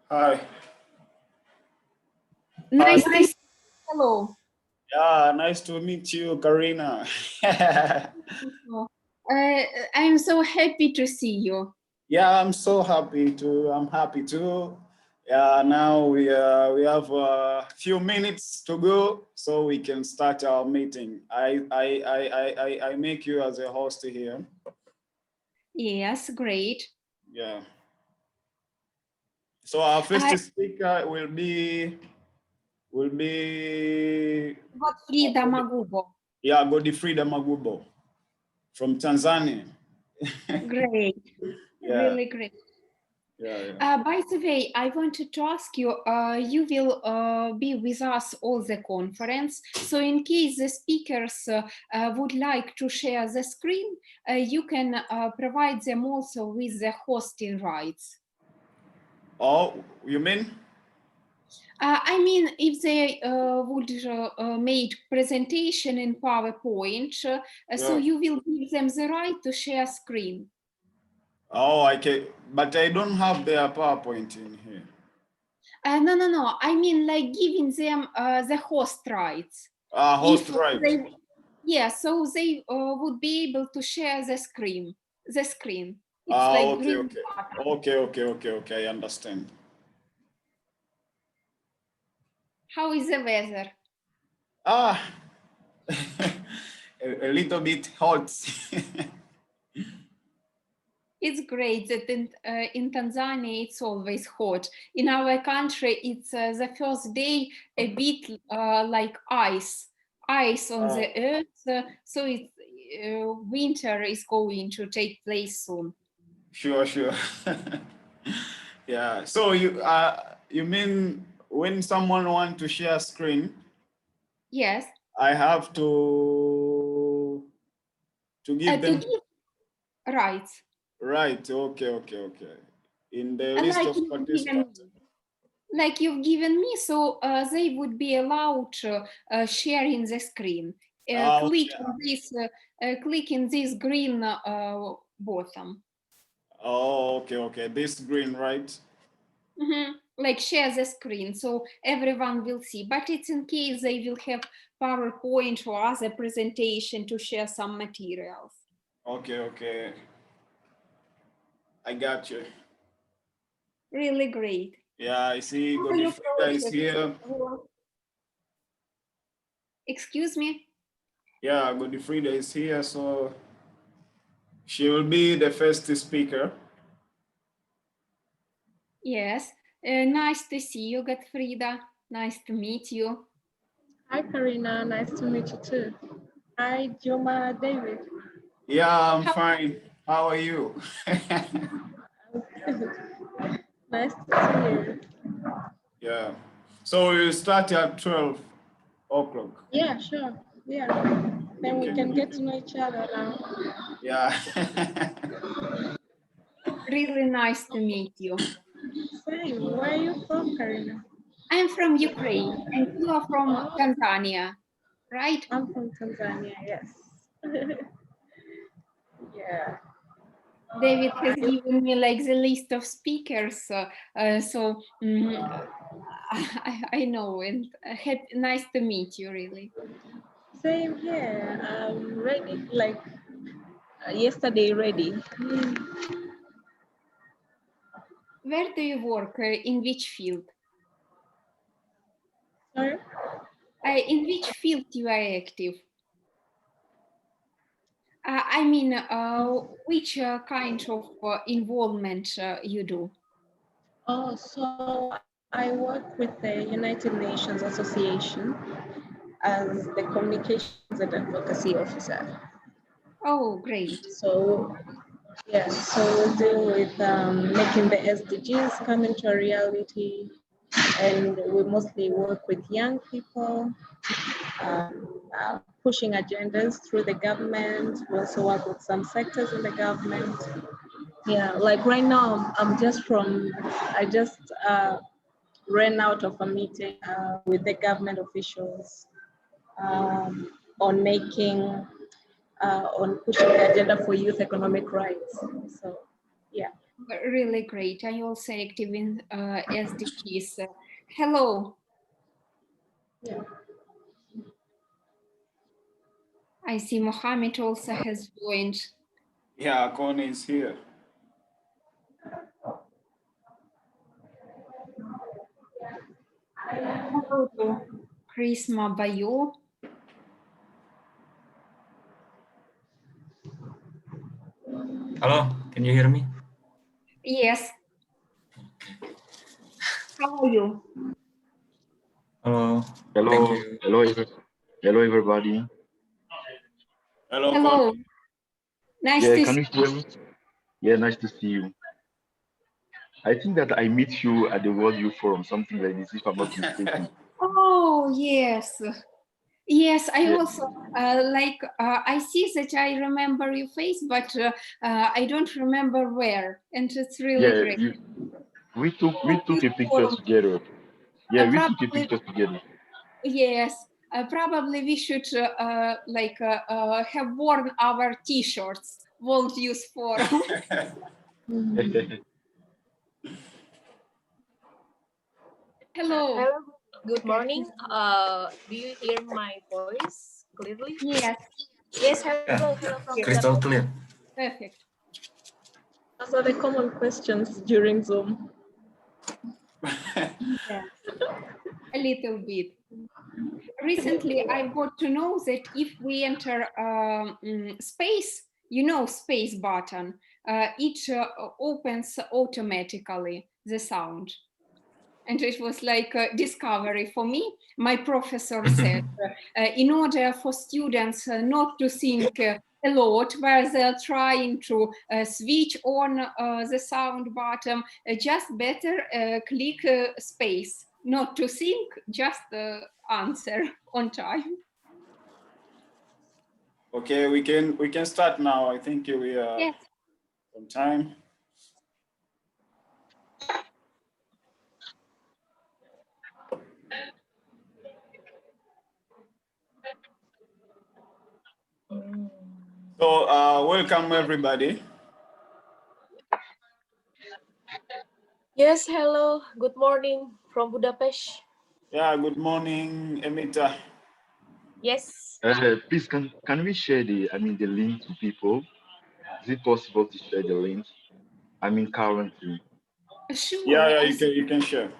Hi. Nice to see you. Hello. Yeah, nice to meet you, Karina. I'm so happy to see you. Yeah, I'm so happy to. I'm happy too. Yeah, now we have a few minutes to go, so we can start our meeting. I make you as a host here. Yes, great. Yeah. So our first speaker will be Godfrida Magubo. yeah, Godfrida Magubo from Tanzania. Great. Yeah, Really great. yeah. By the way, I wanted to ask you, you will be with us all the conference. So in case the speakers would like to share the screen, you can provide them also with the hosting rights. Oh, you mean? I mean, if they would make presentation in PowerPoint, so Yeah. you will give them the right to share screen. Oh, I can, but I don't have their PowerPoint in here. No. I mean, like giving them the host rights. Host right. Yeah, so they would be able to share the screen. It's like Okay, green okay. button. Okay, I understand. How is the weather? Ah, a little bit hot. It's great that in Tanzania it's always hot. In our country, it's the first day a bit like ice on the earth. So it's winter is going to take place soon. Sure. Yeah. So you mean when someone want to share screen? Yes. I have to give To them give rights. right. Okay. In the list Like of participants. you've given me, so they would be allowed to sharing the screen. Click Okay. on this, click in this green bottom. Oh, okay. This green, right? Like share the screen so everyone will see. But it's in case they will have PowerPoint or other presentation to share some materials. Okay. I got you. Really great. Yeah, I see How are your Godfrida is projects? here. Excuse me? Yeah, Godfrida is here, so she will be the first speaker. Yes. Nice to see you, Gottfrieda. Nice to meet you. Hi, Karina. Nice to meet you too. Hi, Juma David. Yeah, I'm fine. How are you? Nice to see you. Yeah. So we start at 12 o'clock. Yeah, sure. Yeah. Then we can get to know each other now. Yeah. Really nice to meet you. Same. Where are you from, Karina? I'm from Ukraine and you are from Tanzania, right? I'm from Tanzania, yes. Yeah. David has given me like the list of speakers, so I know, and nice to meet you, really. Same here. I'm ready, like yesterday ready. Where do you work? In which field? Sorry? In which field you are active? I mean, which kind of involvement you do? Oh, so I work with the United Nations Association as the communications and advocacy officer. Oh, great. So yeah, so we deal with making the SDGs come into a reality, and we mostly work with young people, pushing agendas through the government. We also work with some sectors in the government. Yeah, like right now, I just ran out of a meeting with the government officials on making, on pushing the agenda for youth economic rights. So, yeah. Really great. I also active in SDGs. Hello. Yeah. I see Mohammed also has joined. Yeah, Connie is here. Hello to Chrisma Bayo. Hello, can you hear me? Yes. How are you? Hello. Hello, Thank you. hello, everybody. Hello, Hello. Connie. Nice Yeah, to can see you hear me? Yeah, nice to see you. I think that I meet you at the World Youth Forum, something like this, if I'm not mistaken. Oh, yes. Yes, I Yeah, also I see that I remember your face, but I don't remember where. And it's really yeah, great. we took a picture Forum. together. Yeah, we took a Probably, picture together. yes. Probably we should have worn our T-shirts, World Youth Forum. Hello. Hello, good morning. Do you hear my voice clearly? Yes, Yes, hello, Yeah, hello from crystal Budapest. clear. perfect. Those are the common questions during Zoom. Yeah, a little bit. Recently, I got to know that if we enter space, space button, it opens automatically the sound. And it was like a discovery for me. My professor said, in order for students not to think a lot where they're trying to switch on the sound button, just better click space, not to think, just answer on time. Okay, we can start now. I think we are Yes. on time. So welcome everybody. Yes, hello, good morning from Budapest. Yeah, good morning, Emita. Yes. Please, can we share the link to people? Is it possible to share the link? Currently. Sure. Yeah, you can share.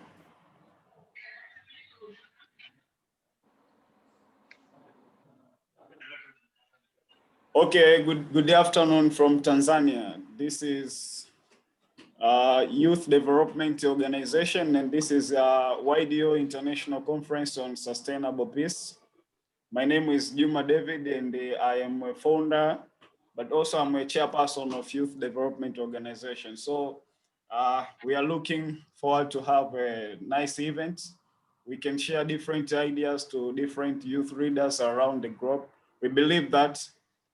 Okay, good afternoon from Tanzania. This is Youth Development Organization, and this is YDO International Conference on Sustainable Peace. My name is Juma David, and I am a founder, but also I'm a chairperson of Youth Development Organization. So we are looking forward to have a nice event. We can share different ideas to different youth leaders around the globe. We believe that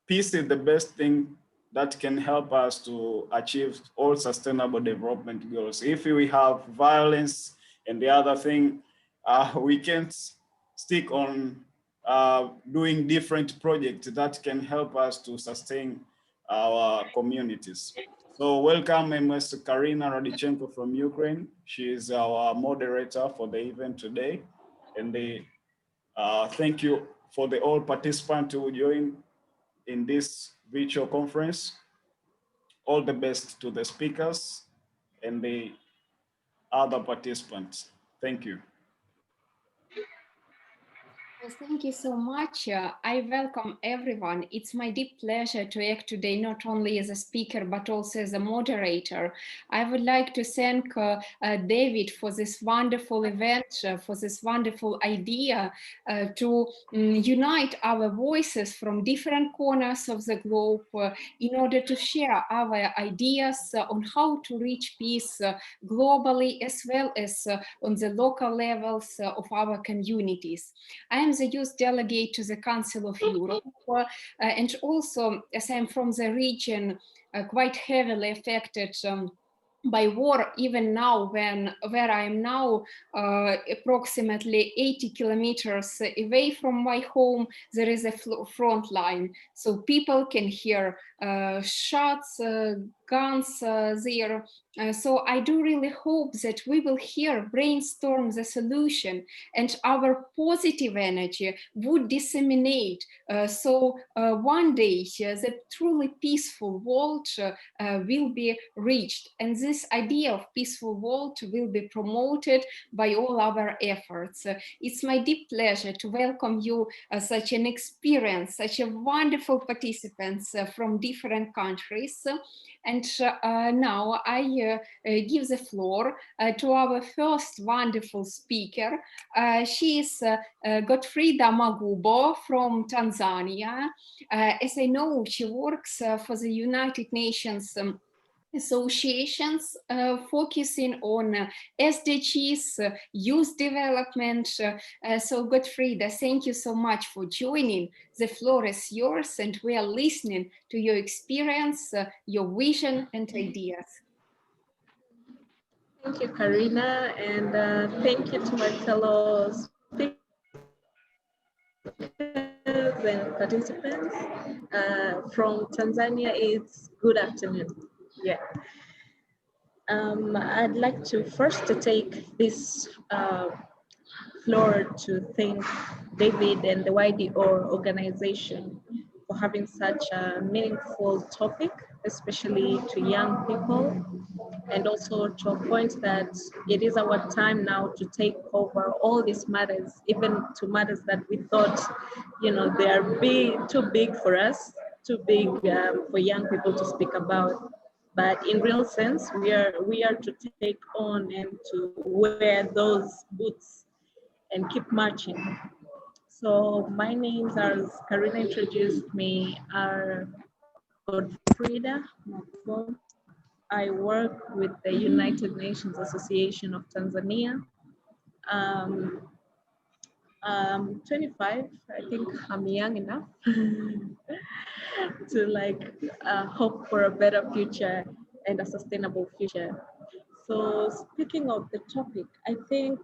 peace is the best thing that can help us to achieve all sustainable development goals. If we have violence and the other thing, we can't stick on doing different projects that can help us to sustain our communities. So welcome Ms. Karina Radichenko from Ukraine. She is our moderator for the event today. And thank you for the all participants who joined in this virtual conference. All the best to the speakers and the other participants. Thank you. Thank you so much. I welcome everyone. It's my deep pleasure to act today, not only as a speaker, but also as a moderator. I would like to thank David for this wonderful event, for this wonderful idea to unite our voices from different corners of the globe in order to share our ideas on how to reach peace globally, as well as on the local levels of our communities. I am the youth delegate to the Council of Europe, and also, as I'm from the region quite heavily affected by war, even now where I am now, approximately 80 kilometers away from my home, there is a front line. So people can hear shots, guns there. So I do really hope that we will here brainstorm the solution and our positive energy would disseminate. So one day the truly peaceful world will be reached. And this idea of peaceful world will be promoted by all our efforts. It's my deep pleasure to welcome you, such an experience, such a wonderful participants from different countries. And now I give the floor to our first wonderful speaker. She is Gottfrieda Magubo from Tanzania. As I know, she works for the United Nations associations focusing on SDGs, youth development. So Gottfrieda, thank you so much for joining. The floor is yours and we are listening to your experience, your vision and ideas. Thank you, Karina, and thank you to my fellow speakers and participants. From Tanzania, it's good afternoon. Yeah. I'd like to first take this floor to thank David and the YDO organization for having such a meaningful topic, especially to young people, and also to a point that it is our time now to take over all these matters, even to matters that we thought, you know, they are too big for us, too big for young people to speak about. But in real sense, we are to take on and to wear those boots and keep marching. So my names, as Karina introduced me, are Gottfrieda Magubo. I work with the United Nations Association of Tanzania. I'm 25, I think I'm young enough to like hope for a better future and a sustainable future. So speaking of the topic, I think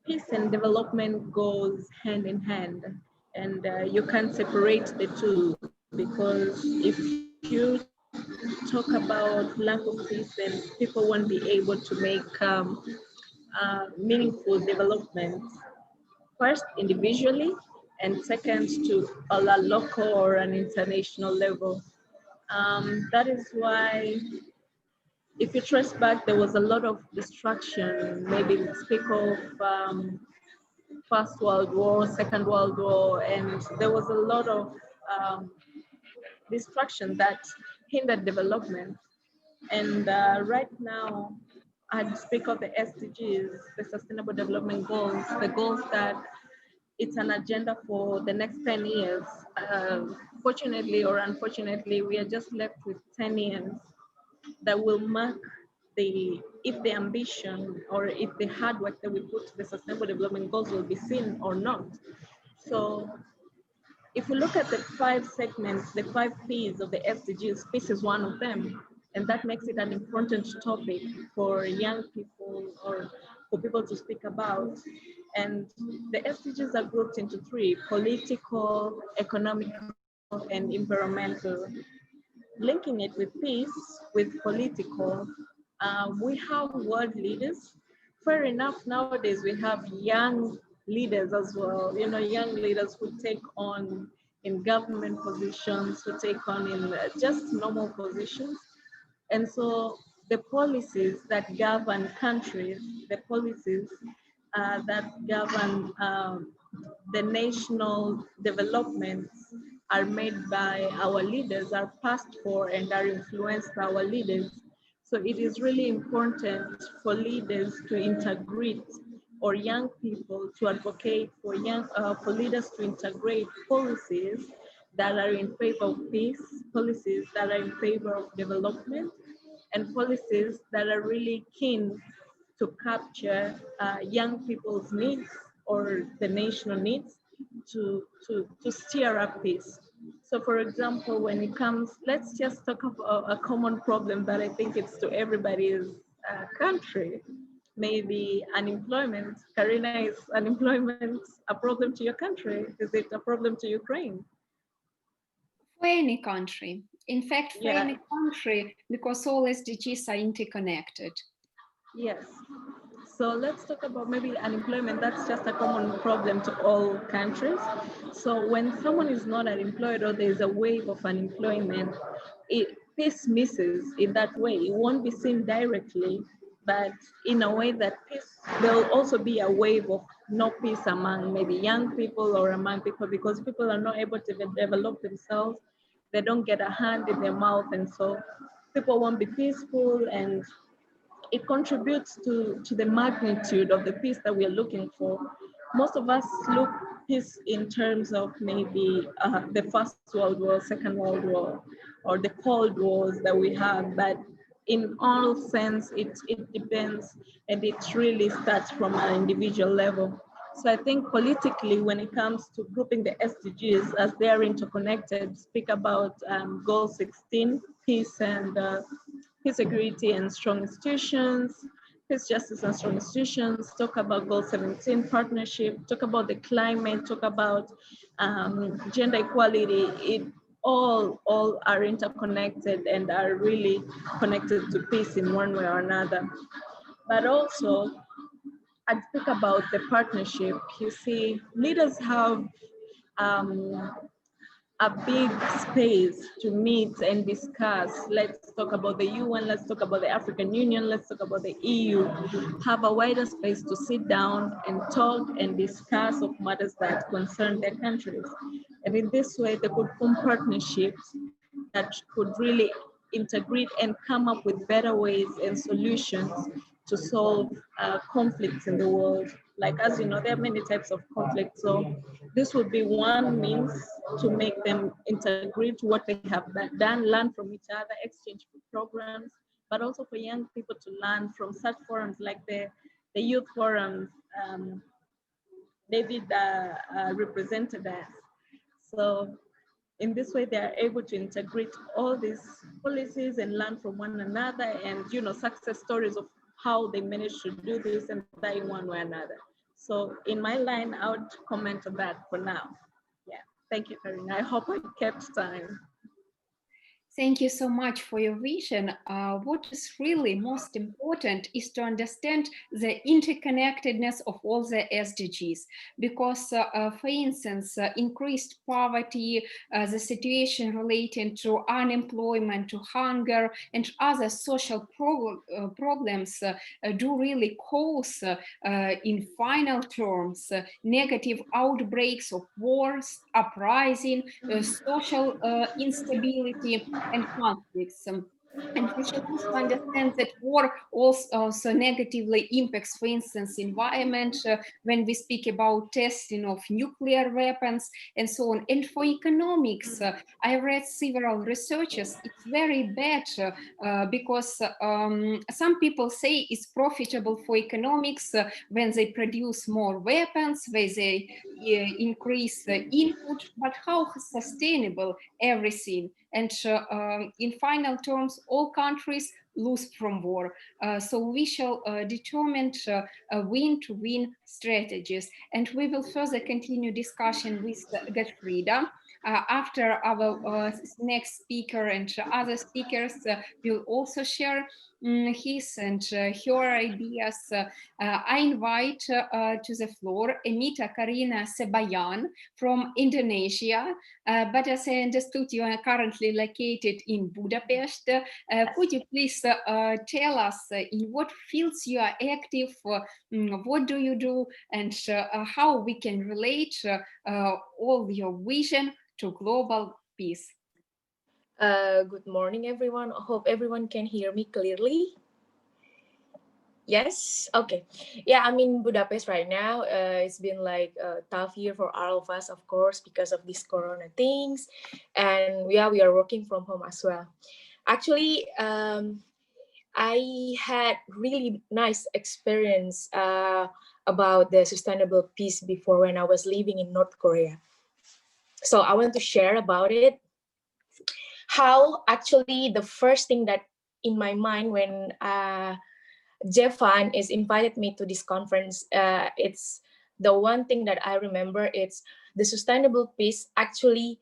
peace and development goes hand in hand, and you can't separate the two, because if you talk about lack of peace, then people won't be able to make meaningful development, first individually, and second to a local or an international level. That is why, if you trace back, there was a lot of destruction. Maybe we speak of First World War, Second World War, and there was a lot of destruction that hindered development. And right now, I'd speak of the SDGs, the Sustainable Development Goals, the goals that it's an agenda for the next 10 years. Fortunately or unfortunately, we are just left with 10 years that will mark if the ambition or if the hard work that we put to the Sustainable Development Goals will be seen or not. So if we look at the 5 segments, the 5 P's of the SDGs, peace is one of them. And that makes it an important topic for young people or for people to speak about. And the SDGs are grouped into 3: political, economical, and environmental. Linking it with peace, with political, we have world leaders. Fair enough, nowadays we have young leaders as well, you know, young leaders who take on in government positions, who take on in just normal positions. And so the policies that govern countries, the policies that govern the national developments are made by our leaders, are passed for and are influenced by our leaders. So it is really important for leaders to integrate, or young people to advocate for for leaders to integrate policies that are in favor of peace, policies that are in favor of development, and policies that are really keen to capture young people's needs or the national needs to steer up peace. So for example, when it comes, let's just talk about a common problem that I think it's to everybody's country, maybe unemployment. Karina, is unemployment a problem to your country? Is it a problem to Ukraine? For any country. In fact, for Yeah. any country, because all SDGs are interconnected. Yes. So let's talk about maybe unemployment. That's just a common problem to all countries. So when someone is not unemployed or there's a wave of unemployment, peace misses in that way. It won't be seen directly, but in a way that peace, there'll also be a wave of no peace among maybe young people or among people, because people are not able to develop themselves. They don't get a hand in their mouth, and so people won't be peaceful, and it contributes to the magnitude of the peace that we are looking for. Most of us look peace in terms of maybe the First World War, Second World War, or the Cold Wars that we have, but in all sense, it depends, and it really starts from an individual level. So I think politically, when it comes to grouping the SDGs as they are interconnected, speak about goal 16, peace and peace, security, and strong institutions, peace, justice, and strong institutions, talk about goal 17, partnership, talk about the climate, talk about gender equality. It all are interconnected and are really connected to peace in one way or another. But also, I'd speak about the partnership. You see, leaders have a big space to meet and discuss. Let's talk about the UN, let's talk about the African Union, let's talk about the EU. Have a wider space to sit down and talk and discuss of matters that concern their countries. And in this way, they could form partnerships that could really integrate and come up with better ways and solutions to solve conflicts in the world. Like, as you know, there are many types of conflicts. So this would be one means to make them integrate what they have done, learn from each other, exchange programs, but also for young people to learn from such forums like the youth forums David represented us. So in this way, they are able to integrate all these policies and learn from one another, and success stories of how they managed to do this and that in one way or another. So in my line, I would comment on that for now. Yeah, thank you, Karina. I hope I kept time. Thank you so much for your vision. What is really most important is to understand the interconnectedness of all the SDGs, because, for instance, increased poverty, the situation relating to unemployment, to hunger, and other social problems do really cause, in final terms, negative outbreaks of wars, uprising, social instability, and conflicts. And we should also understand that war also negatively impacts, for instance, environment, when we speak about testing of nuclear weapons and so on. And for economics, I read several researches. It's very bad because some people say it's profitable for economics when they produce more weapons, when they increase the input, but how sustainable everything? And in final terms, all countries lose from war. So we shall determine win-to-win strategies. And we will further continue discussion with Gottfrieda. After our next speaker and other speakers will also share his and her ideas. I invite to the floor Emita Karina Sebayan from Indonesia, but as I understood, you are currently located in Budapest. Could you please tell us in what fields you are active, what do you do, and how we can relate all your vision to global peace? Good morning, everyone. I hope everyone can hear me clearly. Yes? Okay. Yeah, I'm in Budapest right now. It's been like a tough year for all of us, of course, because of these corona things. And yeah, we are working from home as well. Actually, I had really nice experience about the sustainable peace before when I was living in North Korea. So I want to share about it. How actually the first thing that in my mind when Jeffan is invited me to this conference, it's the one thing that I remember, it's the sustainable peace actually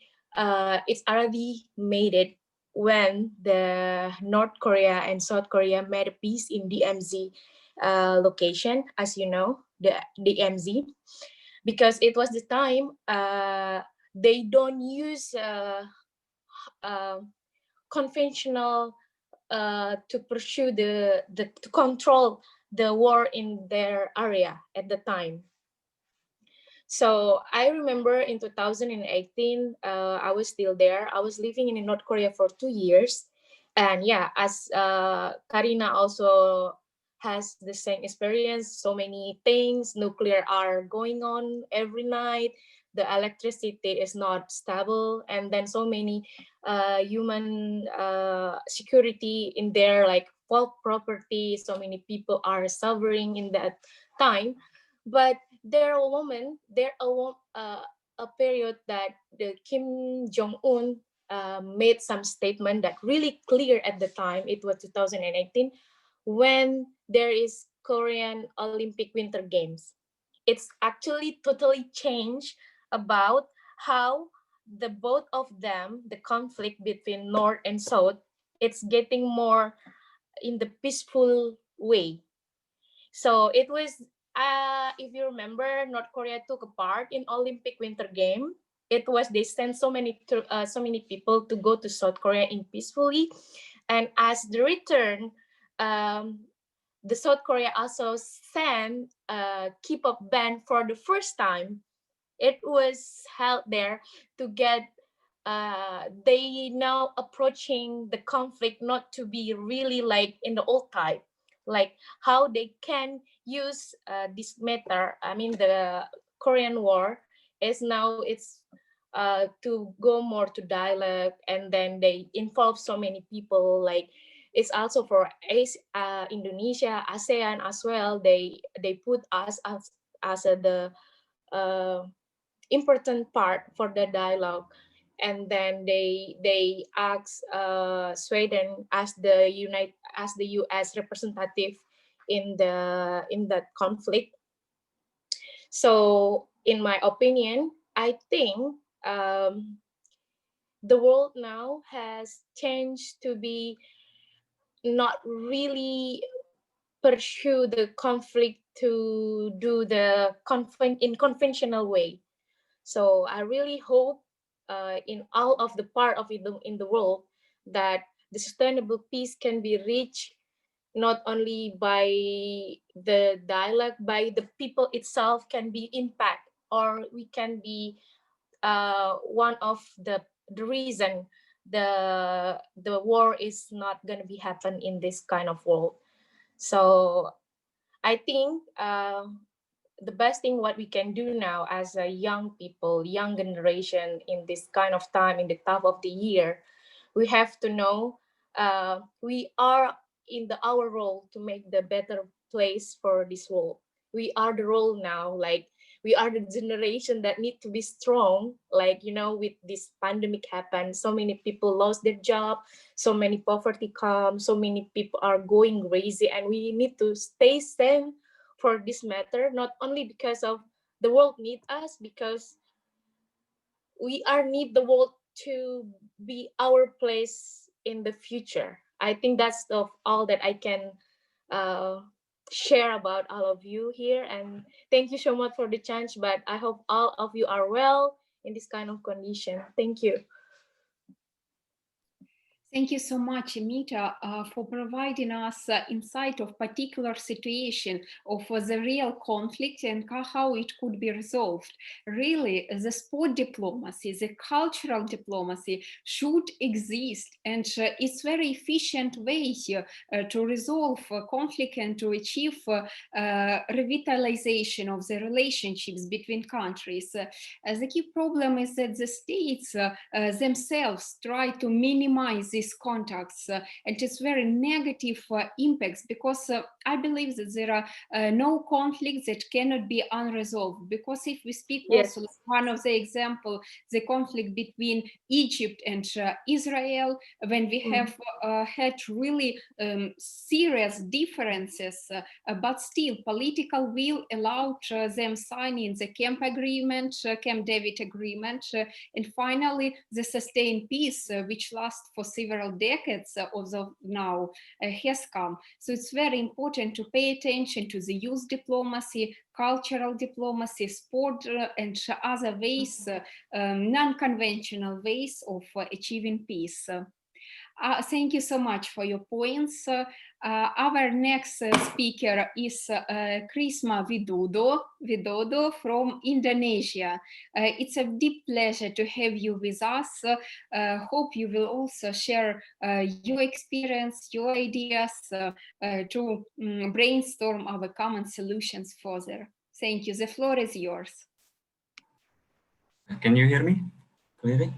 it's already made it when the North Korea and South Korea made a peace in DMZ location, as you know, the DMZ, because it was the time they don't use conventional to pursue to control the war in their area at the time. So I remember in 2018, I was still there. I was living in North Korea for 2 years. And yeah, as Karina also has the same experience, so many things, nuclear are going on every night. The electricity is not stable. And then so many human security in there, like fault property, so many people are suffering in that time. But there a period that the Kim Jong-un made some statement that really clear at the time. It was 2018 when there is Korean Olympic Winter Games. It's actually totally changed about how the both of them, the conflict between North and South, it's getting more in the peaceful way. So it was, if you remember, North Korea took a part in Olympic Winter Game. It was they sent so many people to go to South Korea in peacefully, and as the return, the South Korea also sent a K-pop band for the first time. It was held there to get. They now approaching the conflict not to be really like in the old type, like how they can use this matter. I mean, the Korean War is now it's to go more to dialogue, and then they involve so many people. Like it's also for Indonesia, ASEAN as well. They put us as the important part for the dialogue. And then they ask Sweden as the U.S. representative in that conflict. So in my opinion, I think the world now has changed to be not really pursue the conflict to do the in conventional way. So I really hope in all of the part of it in the world that the sustainable peace can be reached not only by the dialogue, by the people itself can be impact, or we can be one of the reason the war is not going to be happen in this kind of world. So I think the best thing what we can do now as a young people, young generation in this kind of time, in the top of the year, we have to know we are in our role to make the better place for this world. We are the role now, like we are the generation that need to be strong. Like, you know, with this pandemic happened, so many people lost their job, so many poverty come, so many people are going crazy, and we need to stay sane for this matter, not only because of the world need us, because we are need the world to be our place in the future. I think that's of all that I can share about all of you here, and thank you so much for the chance, but I hope all of you are well in this kind of condition. Thank you. Thank you so much, Amita, for providing us insight of particular situation of the real conflict and how it could be resolved. Really, the sport diplomacy, the cultural diplomacy should exist, and it's very efficient way to resolve conflict and to achieve revitalization of the relationships between countries. The key problem is that the states themselves try to minimize this these contacts, and it's very negative impacts, because I believe that there are no conflicts that cannot be unresolved. Because if we speak Yes. also, one of the example, the conflict between Egypt and Israel, when we have had really serious differences, but still political will allowed them signing the Camp Agreement, Camp David Agreement, and finally the sustained peace, which lasts for several decades, although now has come. So it's very important to pay attention to the youth diplomacy, cultural diplomacy, sport, and other ways, non-conventional ways of achieving peace. Thank you so much for your points. Our next speaker is Krisma Widodo from Indonesia. It's a deep pleasure to have you with us. Hope you will also share your experience, your ideas to brainstorm our common solutions further. Thank you. The floor is yours. Can you hear me clearly?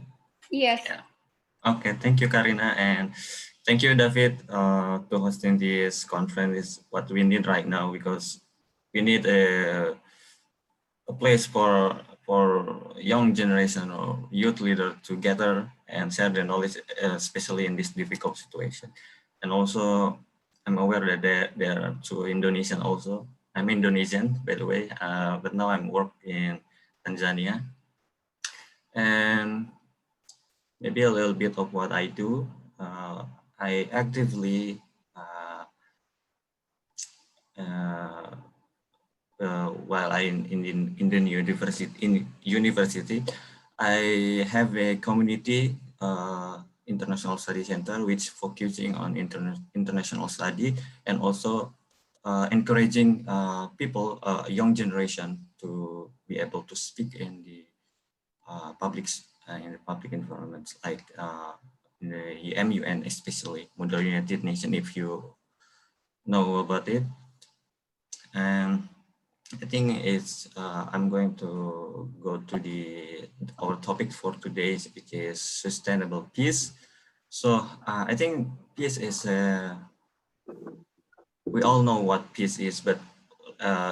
Yes. Yeah. Okay, thank you, Karina, and thank you, David, to hosting this conference. Is what we need right now, because we need a place for young generation or youth leader to gather and share their knowledge, especially in this difficult situation. And also, I'm aware that there are two Indonesian also. I'm Indonesian, by the way, but now I'm working in Tanzania. And maybe a little bit of what I do. I actively while I'm in the university, I have a community international study center which focusing on international study, and also encouraging people, young generation, to be able to speak in the public environments, like in the MUN, especially Model United Nations, if you know about it. And I think it's I'm going to go to our topic for today, which is sustainable peace. So I think peace is we all know what peace is, but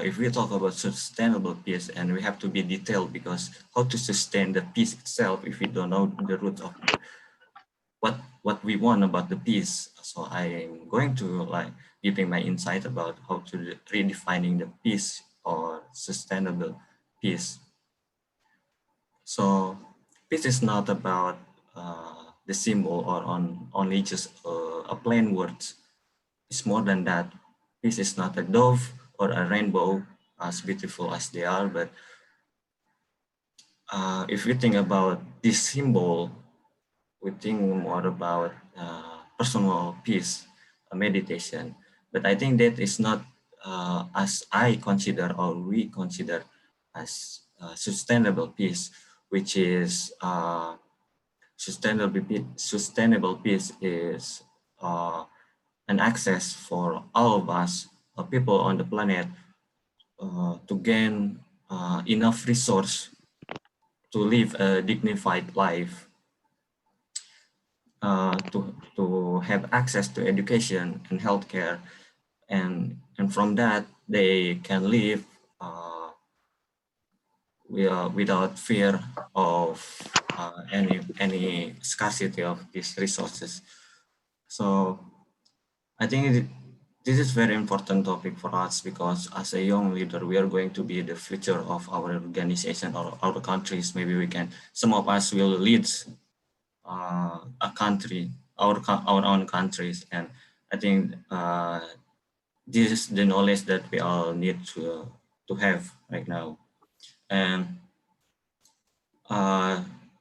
if we talk about sustainable peace, and we have to be detailed, because how to sustain the peace itself if we don't know the root of what we want about the peace. So I'm going to giving my insight about how to redefining the peace or sustainable peace. So peace is not about the symbol or only just a plain word. It's more than that. Peace is not a dove or a rainbow, as beautiful as they are, but if we think about this symbol, we think more about personal peace, meditation. But I think that is not as I consider, or we consider, as sustainable peace, which is sustainable peace is an access for all of us, people on the planet, to gain enough resource to live a dignified life, to have access to education and healthcare, and from that they can live without fear of any scarcity of these resources. So I think this is very important topic for us, because as a young leader, we are going to be the future of our organization or our countries. Maybe some of us will lead a country, our own countries. And I think this is the knowledge that we all need to have right now. And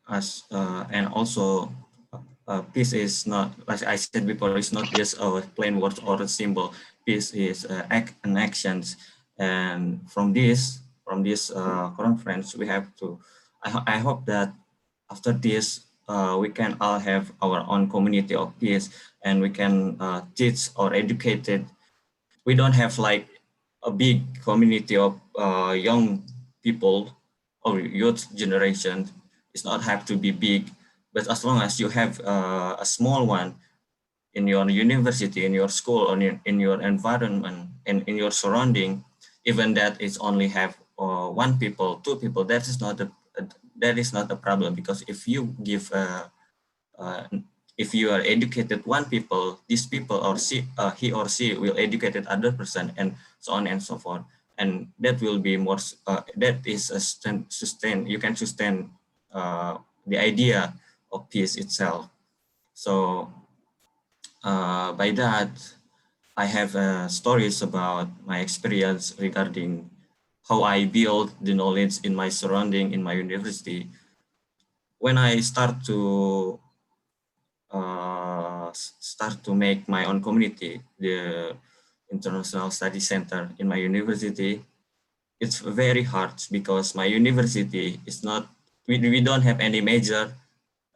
and also peace is not, like I said before, it's not just a plain word or a symbol. Peace is an actions. And from this conference, we have to, I hope that after this, we can all have our own community of peace, and we can teach or educate it. We don't have like a big community of young people or youth generation. It's not have to be big, but as long as you have a small one, in your university, in your school, or in your environment, and in your surrounding, even that is only have 1 people, 2 people, that is not a problem, because if you give if you are educated 1 people, these people or he or she will educated other person, and so on and so forth, and that will be more that is a sustain, you can sustain the idea of peace itself. So by that, I have stories about my experience regarding how I build the knowledge in my surrounding, in my university. When I start to make my own community, the International Study Center in my university, it's very hard because my university is not, we don't have any major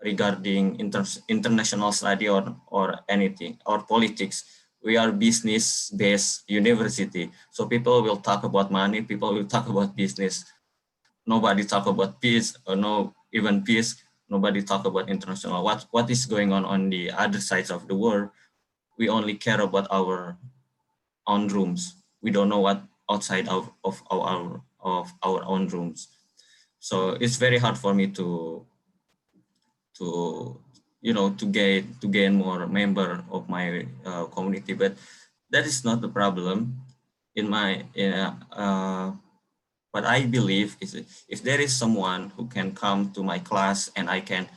regarding international study or anything, or politics. We are business-based university. So people will talk about money, people will talk about business. Nobody talk about peace, or no, even peace, nobody talk about international. What is going on the other sides of the world? We only care about our own rooms. We don't know what outside of our own rooms. So it's very hard for me to gain more member of my community, but that is not the problem. What I believe is, if there is someone who can come to my class and I can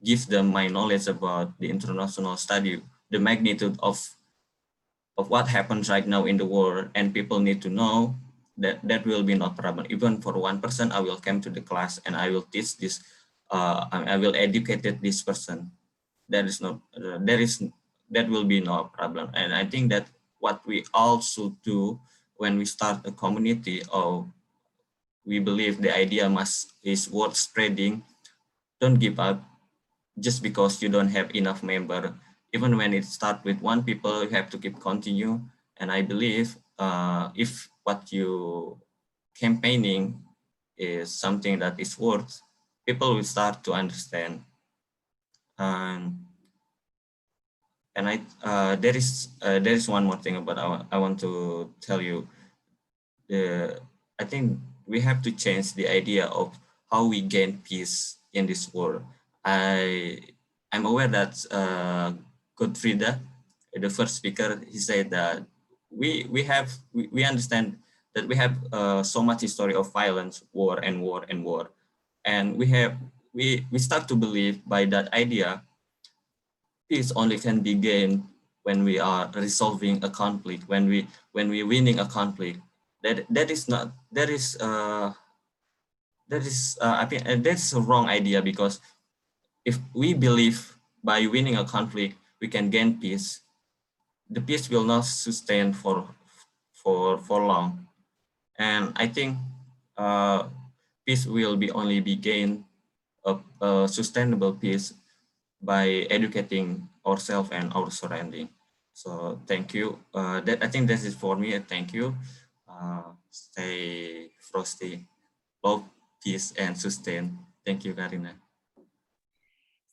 give them my knowledge about the international study, the magnitude of what happens right now in the world, and people need to know, that will be no problem. Even for 1 person, I will come to the class and I will teach this. I will educate this person. That will be no problem. And I think that what we also do when we start a community, or we believe the idea is worth spreading, don't give up just because you don't have enough member. Even when it starts with 1 people, you have to keep continue. And I believe if what you campaigning is something that is worth, people will start to understand. And there is 1 more thing about I want to tell you. I think we have to change the idea of how we gain peace in this world. I'm aware that Godfrida, the first speaker, he said that we understand that we have so much history of violence, war, and we start to believe by that idea, peace only can be gained when we are resolving a conflict, when we winning a conflict. I think that's a wrong idea, because if we believe by winning a conflict we can gain peace, the peace will not sustain for long. And I think peace will only be gained, a sustainable peace, by educating ourselves and our surrounding. So thank you. I think this is for me. Thank you. Stay frosty, love, peace, and sustain. Thank you, Karina.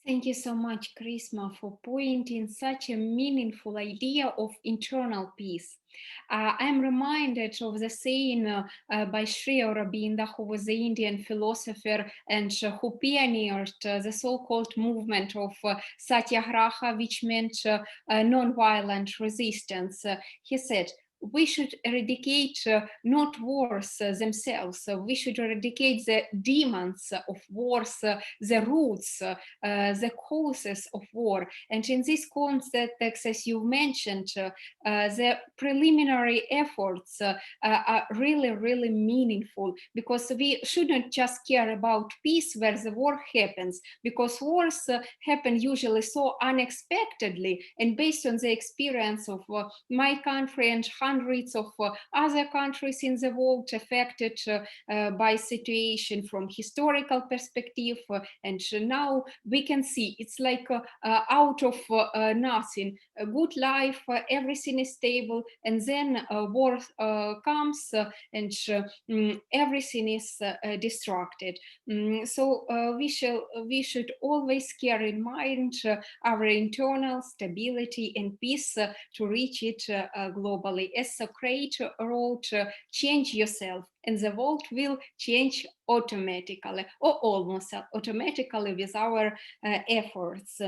Thank you so much, Krisma, for pointing such a meaningful idea of internal peace. I'm reminded of the saying by Sri Aurobindo, who was the Indian philosopher and who pioneered the so-called movement of Satyagraha, which meant non-violent resistance. He said, we should eradicate not wars themselves, we should eradicate the demons of wars, the roots, the causes of war. And in this context, as you mentioned, the preliminary efforts are really, really meaningful, because we shouldn't just care about peace where the war happens, because wars happen usually so unexpectedly. And based on the experience of my country and hundreds of other countries in the world affected by situation from historical perspective, and now we can see it's like out of nothing, a good life, everything is stable, and then war comes and everything is distracted. So we should always bear in mind our internal stability and peace to reach it globally. As Socrates wrote, change yourself and the world will change automatically or almost automatically with our efforts.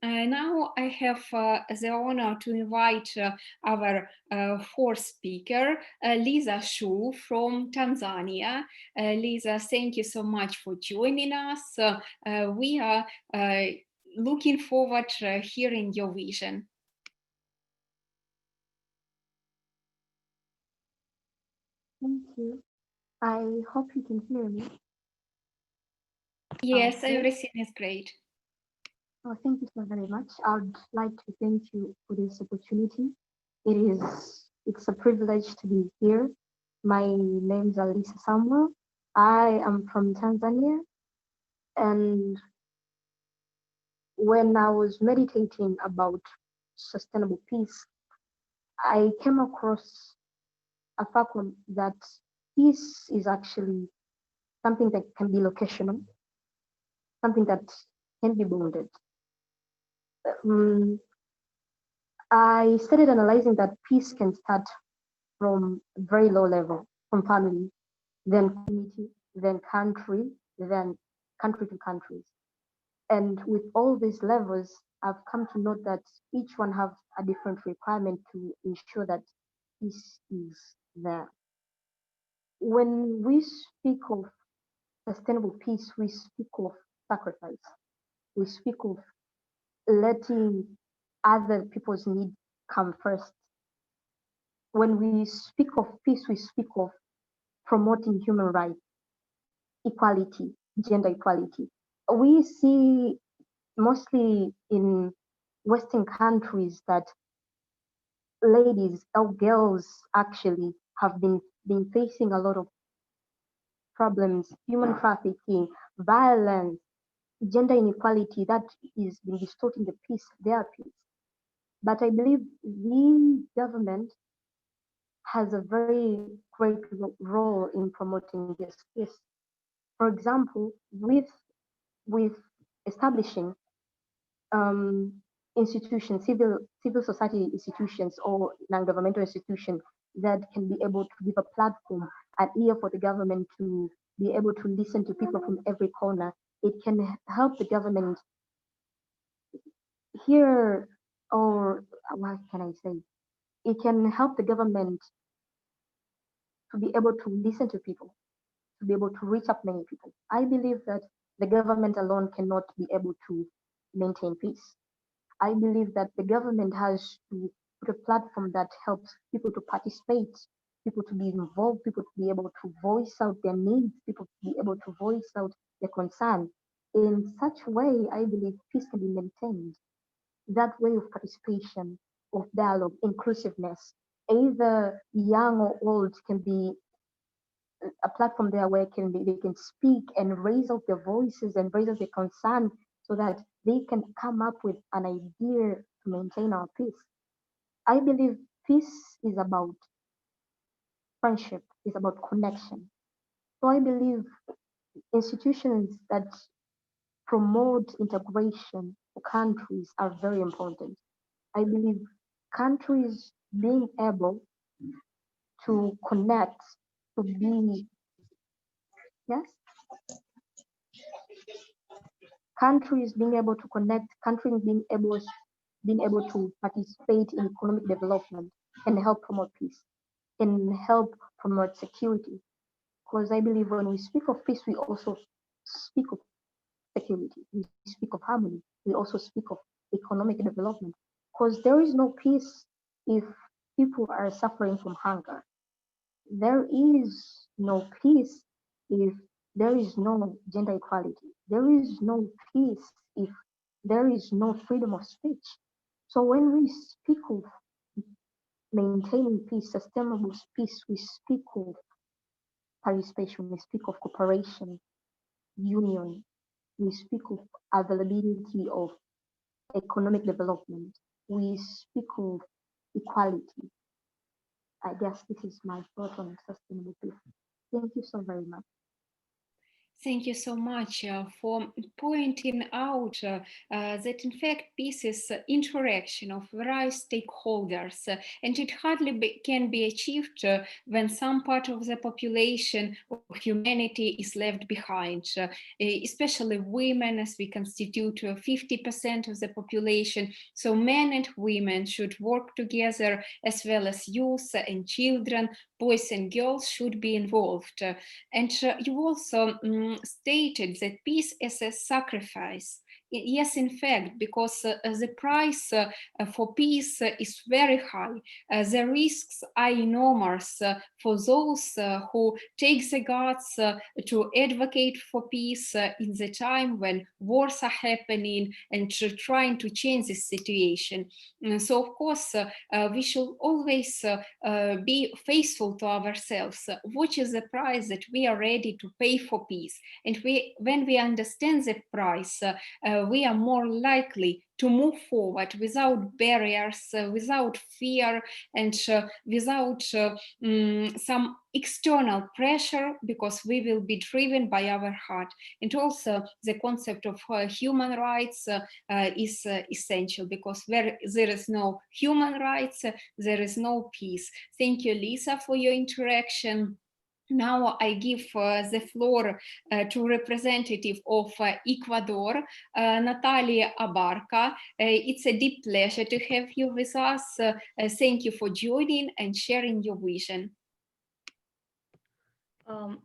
Now I have the honor to invite our fourth speaker, Lisa Shu from Tanzania. Lisa, thank you so much for joining us. We are looking forward to hearing your vision. Thank you. I hope you can hear me. Yes, Okay. everything is great. Oh, thank you so very much. I would like to thank you for this opportunity. It's a privilege to be here. My name is Alisa Samuel. I am from Tanzania, and when I was meditating about sustainable peace, I came across a fact that peace is actually something that can be locational, something that can be bounded. I started analyzing that peace can start from very low level, from family, then community, then country to countries. And with all these levels, I've come to note that each one have a different requirement to ensure that peace is there. When we speak of sustainable peace, we speak of sacrifice. We speak of letting other people's needs come first. When we speak of peace, we speak of promoting human rights, equality, gender equality. We see mostly in Western countries that ladies or girls actually have been facing a lot of problems, human trafficking, violence, gender inequality that is been distorting the peace, their peace. But I believe the government has a very great role in promoting this peace. For example, with establishing institutions, civil society institutions or non-governmental institutions that can be able to give a platform, an ear for the government to be able to listen to people from every corner. It can help the government hear, or what can I say? It can help the government to be able to listen to people, to be able to reach up many people. I believe that the government alone cannot be able to maintain peace. I believe that the government has to put a platform that helps people to participate, people to be involved, people to be able to voice out their needs, people to be able to voice out their concern. In such way, I believe peace can be maintained. That way of participation, of dialogue, inclusiveness, either young or old, can be a platform there where they can speak and raise up their voices and raise up their concern so that they can come up with an idea to maintain our peace. I believe peace is about friendship, is about connection. So I believe institutions that promote integration for countries are very important. I believe countries being able to connect, to be, yes? Countries being able to connect, countries being able to participate in economic development can help promote peace, can help promote security. Because I believe when we speak of peace, we also speak of security, we speak of harmony, we also speak of economic development. Because there is no peace if people are suffering from hunger. There is no peace if there is no gender equality. There is no peace if there is no freedom of speech. So when we speak of maintaining peace, sustainable peace, we speak of participation, we speak of cooperation, union, we speak of availability of economic development, we speak of equality. I guess this is my thought on sustainable peace. Thank you so very much. Thank you so much for pointing out that in fact peace is interaction of various stakeholders and it hardly can be achieved when some part of the population or humanity is left behind, especially women, as we constitute 50% of the population. So men and women should work together, as well as youth and children, boys and girls should be involved. And you also stated that peace is a sacrifice. Yes, in fact, because the price for peace is very high. The risks are enormous for those who take the guts to advocate for peace in the time when wars are happening and trying to change this situation. So, of course, we should always be faithful to ourselves. What is the price that we are ready to pay for peace? And when we understand the price, we are more likely to move forward without barriers, without fear, and without some external pressure, because we will be driven by our heart. And also the concept of human rights is essential, because where there is no human rights, there is no peace. Thank you, Lisa, for your interaction. Now I give the floor to representative of Ecuador, Natalia Abarca. It's a deep pleasure to have you with us. Thank you for joining and sharing your vision.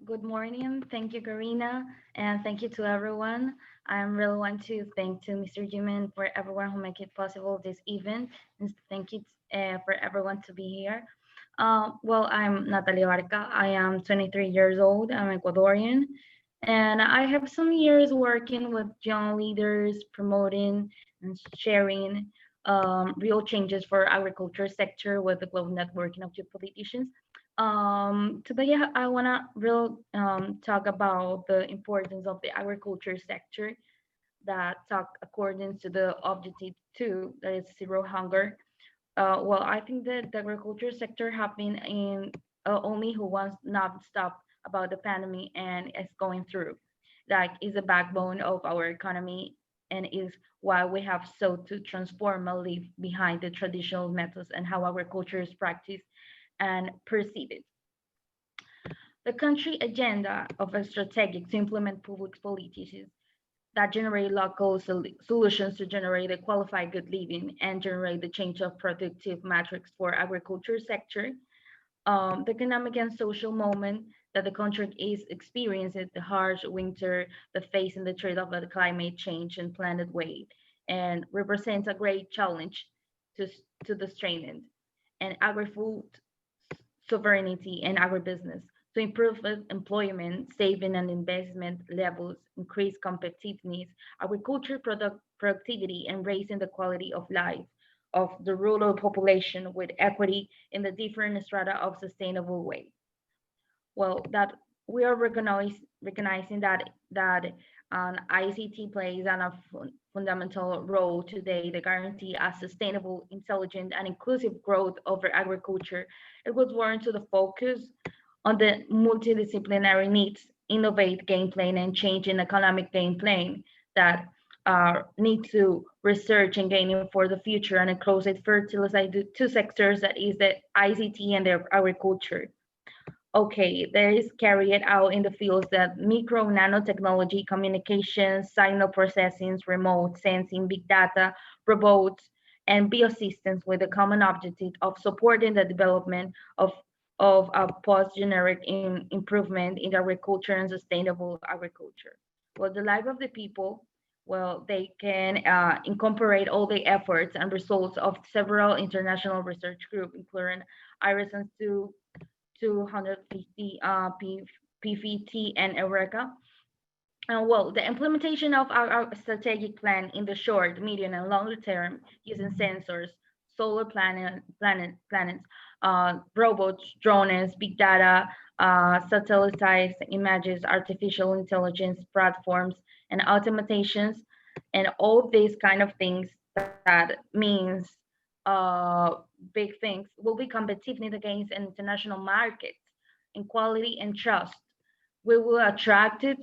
Good morning. Thank you, Karina, and thank you to everyone. I really want to thank to Mr. Jimin for everyone who make it possible this event, and thank you for everyone to be here. Well, I'm Natalia Barca. I am 23 years old. I'm Ecuadorian, and I have some years working with young leaders, promoting and sharing real changes for agriculture sector with the global networking of youth politicians. Today I want to talk about the importance of the agriculture sector that talk according to the objective 2, that is zero hunger. Well, I think that the agriculture sector have been in only who wants not stop about the pandemic and is going through, like is the backbone of our economy and is why we have sought to transform and leave behind the traditional methods and how agriculture is practiced and perceived. The country agenda of a strategic to implement public policies that generate local solutions to generate a qualified good living and generate the change of productive metrics for agriculture sector. The economic and social moment that the country is experiencing, the harsh winter, the facing the trade-off of the climate change and planet weight, and represents a great challenge to the strained and agri-food sovereignty and agribusiness to improve employment, saving and investment levels, increase competitiveness, agriculture productivity, and raising the quality of life of the rural population with equity in the different strata of sustainable way. Well, that we are recognizing that ICT plays a fundamental role today to guarantee a sustainable, intelligent, and inclusive growth over agriculture. It was warrant to the focus on the multidisciplinary needs, innovate game plan, and change in economic game plan that need to research and gaining for the future and close it fertilize the two sectors that is the ICT and the agriculture. Okay, there is carried out in the fields that micro nanotechnology, communications, signal processing, remote sensing, big data, robots, and biosystems with the common objective of supporting the development of a post-generic improvement in agriculture and sustainable agriculture. Well, the life of the people, well, they can incorporate all the efforts and results of several international research groups, including IRIS 250, PVT, and Eureka. Well, the implementation of our strategic plan in the short, medium, and longer term using sensors, solar planets, robots, drones, big data, satellite images, artificial intelligence platforms, and automations, and all these kind of things that means big things will be competitive against international markets in quality and trust. We will attract it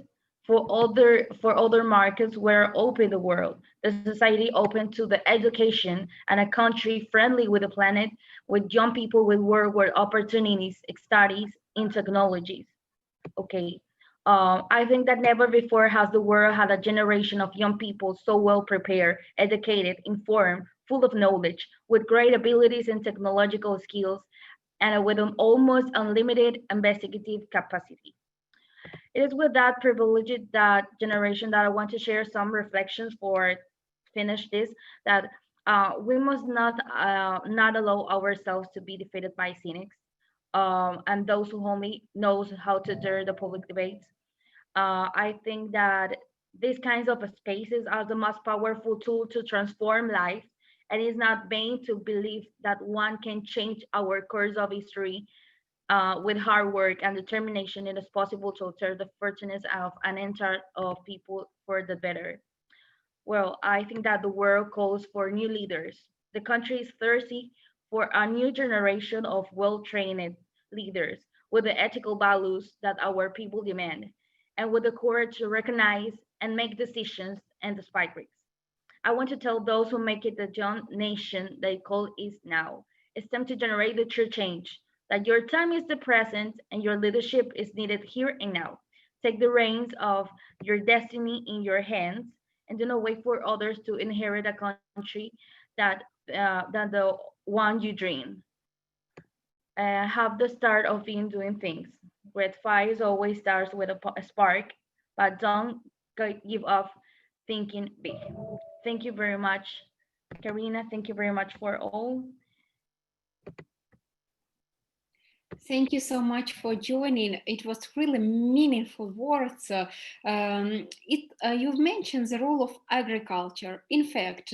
for other markets where open the world, the society open to the education, and a country friendly with the planet, with young people with worldwide opportunities, studies in technologies. Okay. I think that never before has the world had a generation of young people so well prepared, educated, informed, full of knowledge, with great abilities and technological skills, and with an almost unlimited investigative capacity. It is with that privilege, that generation, that I want to share some reflections for finish this, that we must not allow ourselves to be defeated by cynics, and those who only knows how to dare the public debates. I think that these kinds of spaces are the most powerful tool to transform life, and it's not vain to believe that one can change our course of history. With hard work and determination, it is possible to alter the fortunes of an entire of people for the better. Well, I think that the world calls for new leaders. The country is thirsty for a new generation of well-trained leaders with the ethical values that our people demand, and with the courage to recognize and make decisions and despite risks. I want to tell those who make it the young nation they call is now. It's time to generate the true change, that your time is the present and your leadership is needed here and now. Take the reins of your destiny in your hands, and do not wait for others to inherit a country that than the one you dream. Have the start of being doing things. Great fires always starts with a spark, but don't give up thinking big. Thank you very much, Karina. Thank you very much for all. Thank you so much for joining. It was really meaningful words. You've mentioned the role of agriculture. In fact,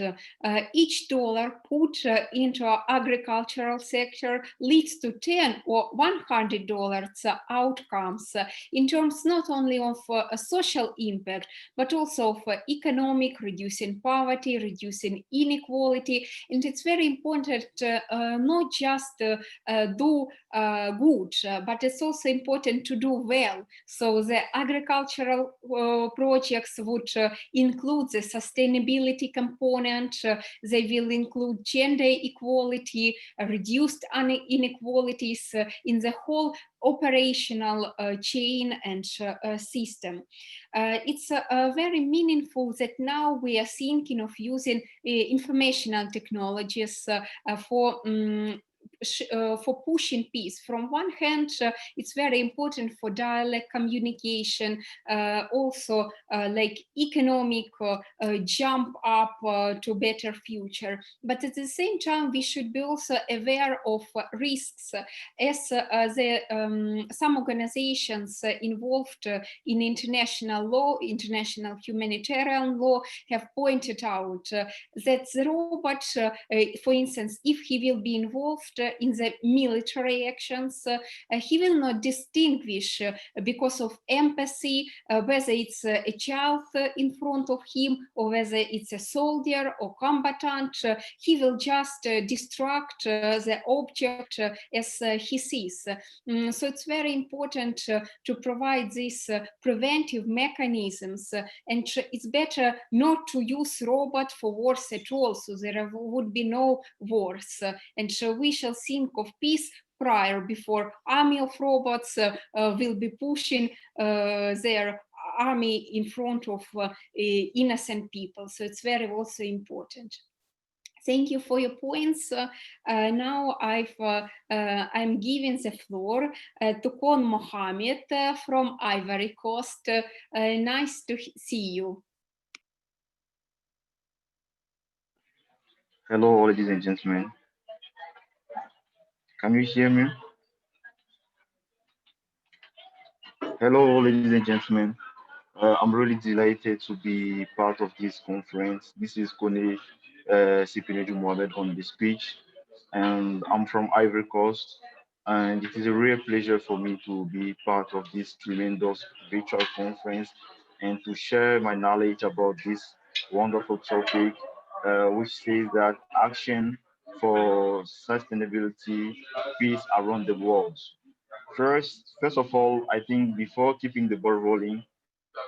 each dollar put into our agricultural sector leads to 10 or $100 outcomes in terms not only of a social impact, but also of economic, reducing poverty, reducing inequality. And it's very important not just do good, but it's also important to do well. So the agricultural projects would include the sustainability component, they will include gender equality, reduced inequalities in the whole operational chain and system. It's very meaningful that now we are thinking of using informational technologies for pushing peace. From one hand, it's very important for dialogue communication, also like economic jump up to better future. But at the same time, we should be also aware of risks, as some organizations involved in international law, international humanitarian law, have pointed out that the robot, for instance, if he will be involved in the military actions, he will not distinguish because of empathy, whether it's a child in front of him or whether it's a soldier or combatant. He will just distract the object as he sees. So it's very important to provide these preventive mechanisms, and it's better not to use robot for wars at all, so there would be no wars. And so we shall think of peace before army of robots will be pushing their army in front of innocent people. So it's very also important. Thank you for your points. Now I'm giving the floor to Kon Mohammed from Ivory Coast. Nice to see you. Hello, ladies and gentlemen. Can you hear me? Hello, ladies and gentlemen. I'm really delighted to be part of this conference. This is Kone Sipineju Mohamed on the speech. and I'm from Ivory Coast. And it is a real pleasure for me to be part of this tremendous virtual conference and to share my knowledge about this wonderful topic, which says that action for sustainability, peace around the world. First of all, I think before keeping the ball rolling,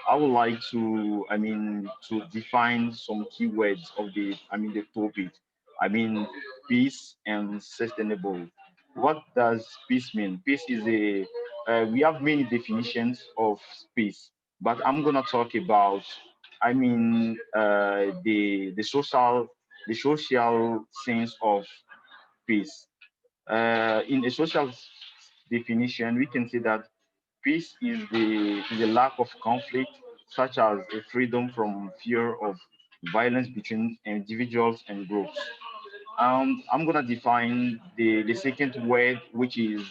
I would like to, to define some keywords of the topic. I mean, peace and sustainable. What does peace mean? Peace is we have many definitions of peace, but I'm gonna talk about, the social sense of peace. In a social definition, we can say that peace is a lack of conflict, such as a freedom from fear of violence between individuals and groups. I'm gonna define the second word, which is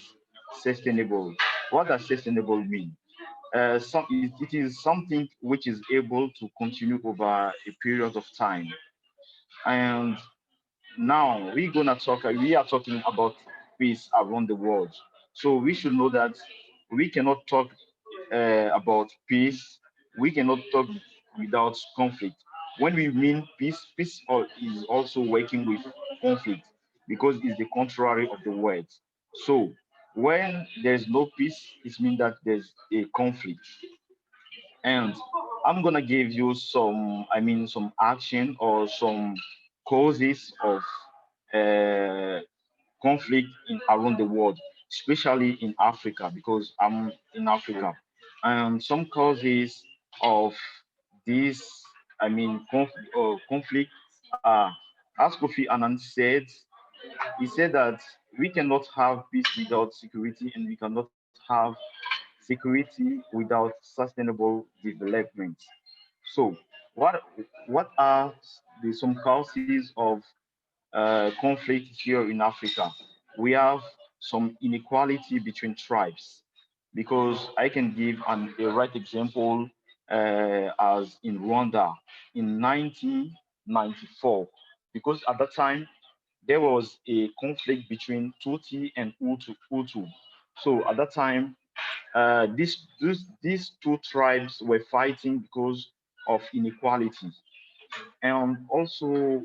sustainable. What does sustainable mean? It is something which is able to continue over a period of time. And now we are talking about peace around the world. So we should know that we cannot talk about peace, we cannot talk without conflict. When we mean peace, is also working with conflict because it's the contrary of the word. So when there's no peace, it means that there's a conflict. And I'm gonna give you some action or some causes of uh, conflict around the world, especially in Africa, because I'm in Africa. And some causes of this, conflict are, as Kofi Annan said, he said that we cannot have peace without security, and we cannot have security without sustainable development. So, what what are some causes of conflict here in Africa? We have some inequality between tribes, because I can give a right example as in Rwanda in 1994, because at that time there was a conflict between Tutsi and Hutu. So at that time, these two tribes were fighting because of inequality. And also,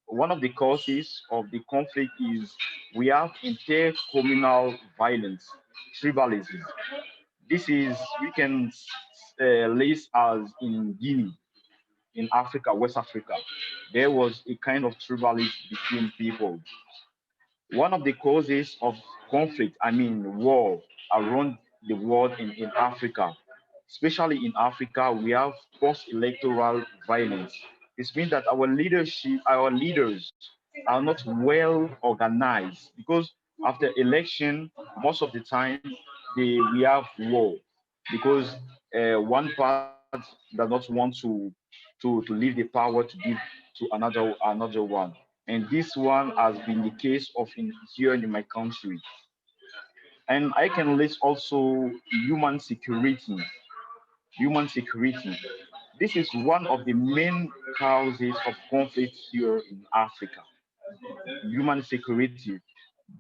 one of the causes of the conflict is we have intercommunal violence, tribalism. This is, we can list as in Guinea, in Africa, West Africa. There was a kind of tribalism between people. One of the causes of conflict, war around the world in Africa, especially in Africa, we have post-electoral violence. It means that our leaders are not well organized, because after election, most of the time we have war, because one part does not want to leave the power to give to another one. And this one has been the case of here in my country. And I can list also human security. Human security. This is one of the main causes of conflict here in Africa. Human security.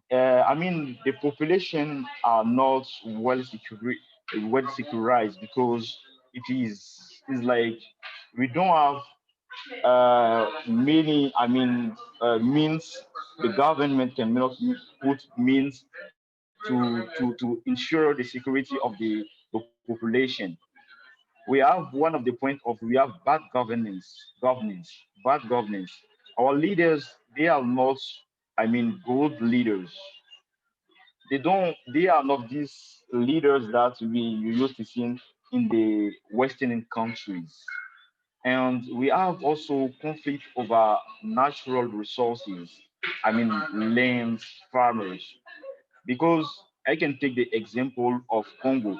The population are not well securized, because it's like we don't have many, means. The government cannot put means to ensure the security of the population. We have one of the point of we have bad governance. Our leaders, they are not, good leaders. They are not these leaders that we used to see in the Western countries. And we have also conflict over natural resources, land, farmers, because I can take the example of Congo,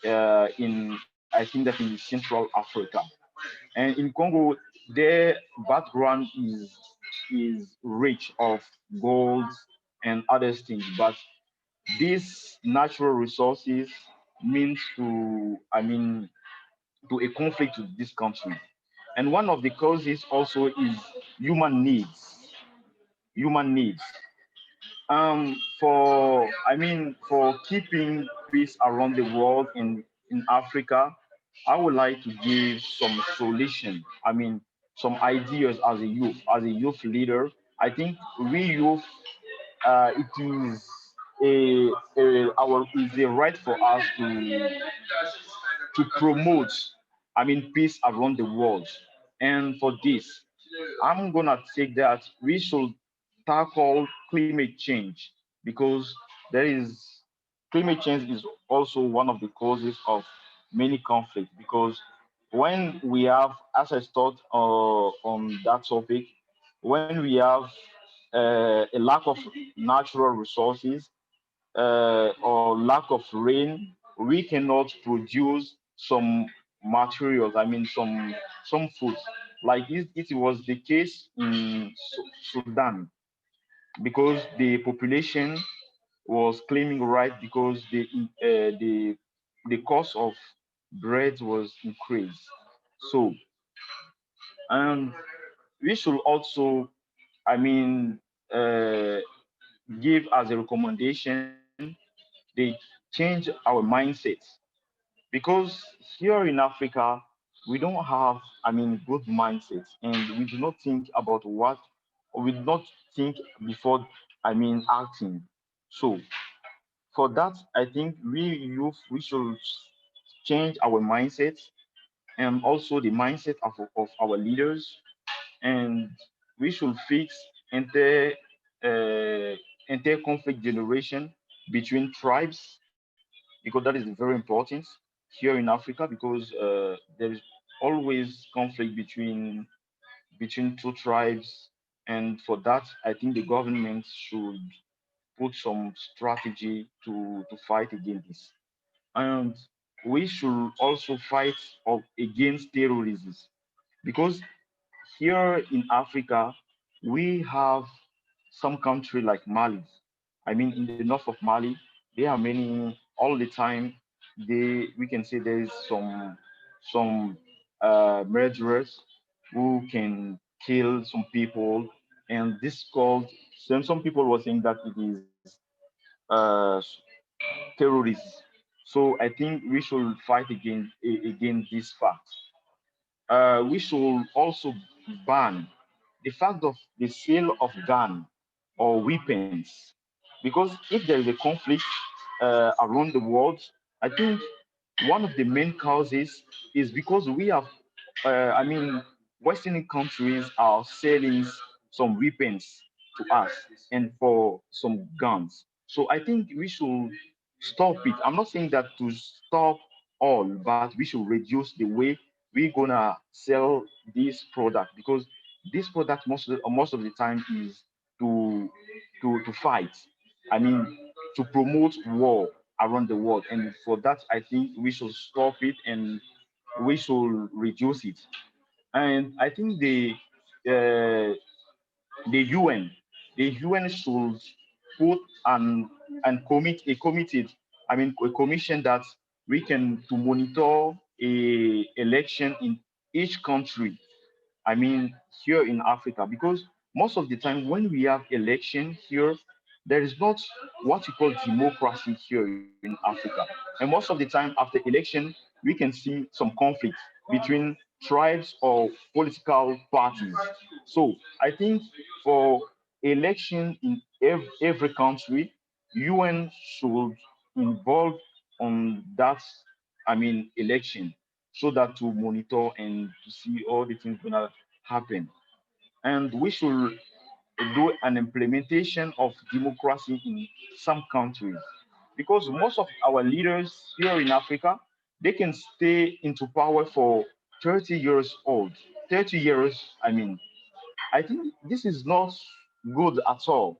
I think that in Central Africa. And in Congo, their background is rich of gold and other things, but these natural resources means to a conflict with this country. And one of the causes also is human needs. human needs. For keeping peace around the world in Africa, I would like to give some solution. Some ideas as a youth leader. I think we youth, it is a right for us to promote, peace around the world. And for this, I'm gonna take that we should tackle climate change because there is climate change is also one of the causes of many conflicts because when we have, as I thought on that topic, when we have a lack of natural resources or lack of rain, we cannot produce some materials. Some food. Like it was the case in Sudan because the population was claiming right because the cost of bread was increased. So and we should also, I mean, uh, give as a recommendation they change our mindset because here in Africa we don't have, good mindset, and we do not think about what, or we do not think before, acting. So for that, I think we youth we should change our mindset and also the mindset of our leaders, and we should fix uh, inter conflict generation between tribes because that is very important here in Africa because there is always conflict between two tribes, and for that, I think the government should put some strategy to fight against this. And we should also fight against terrorism because here in Africa, we have some country like Mali. In the north of Mali, there are many all the time. We can say there is some murderers who can kill some people, and this called some people were saying that it is uh, terrorism. So I think we should fight against this fact. We should also ban the fact of the sale of gun or weapons, because if there is a conflict around the world, I think one of the main causes is because we have, Western countries are selling some weapons to us and for some guns. So I think we should stop it. I'm not saying that to stop all, but we should reduce the way we're gonna sell this product because this product most of the time is to to fight. I mean, to promote war around the world, and for that, I think we should stop it and we should reduce it. And I think uh, the UN, the UN should put and commit a committed, a commission that we can to monitor a election in each country. Here in Africa, because most of the time when we have election here, there is not what you call democracy here in Africa. And most of the time after election, we can see some conflict between tribes or political parties. So I think for election in every country, UN should involve on that, election, so that to monitor and to see all the things gonna happen. And we should do an implementation of democracy in some countries because most of our leaders here in Africa, they can stay into power for 30 years old. 30 years, I think this is not good at all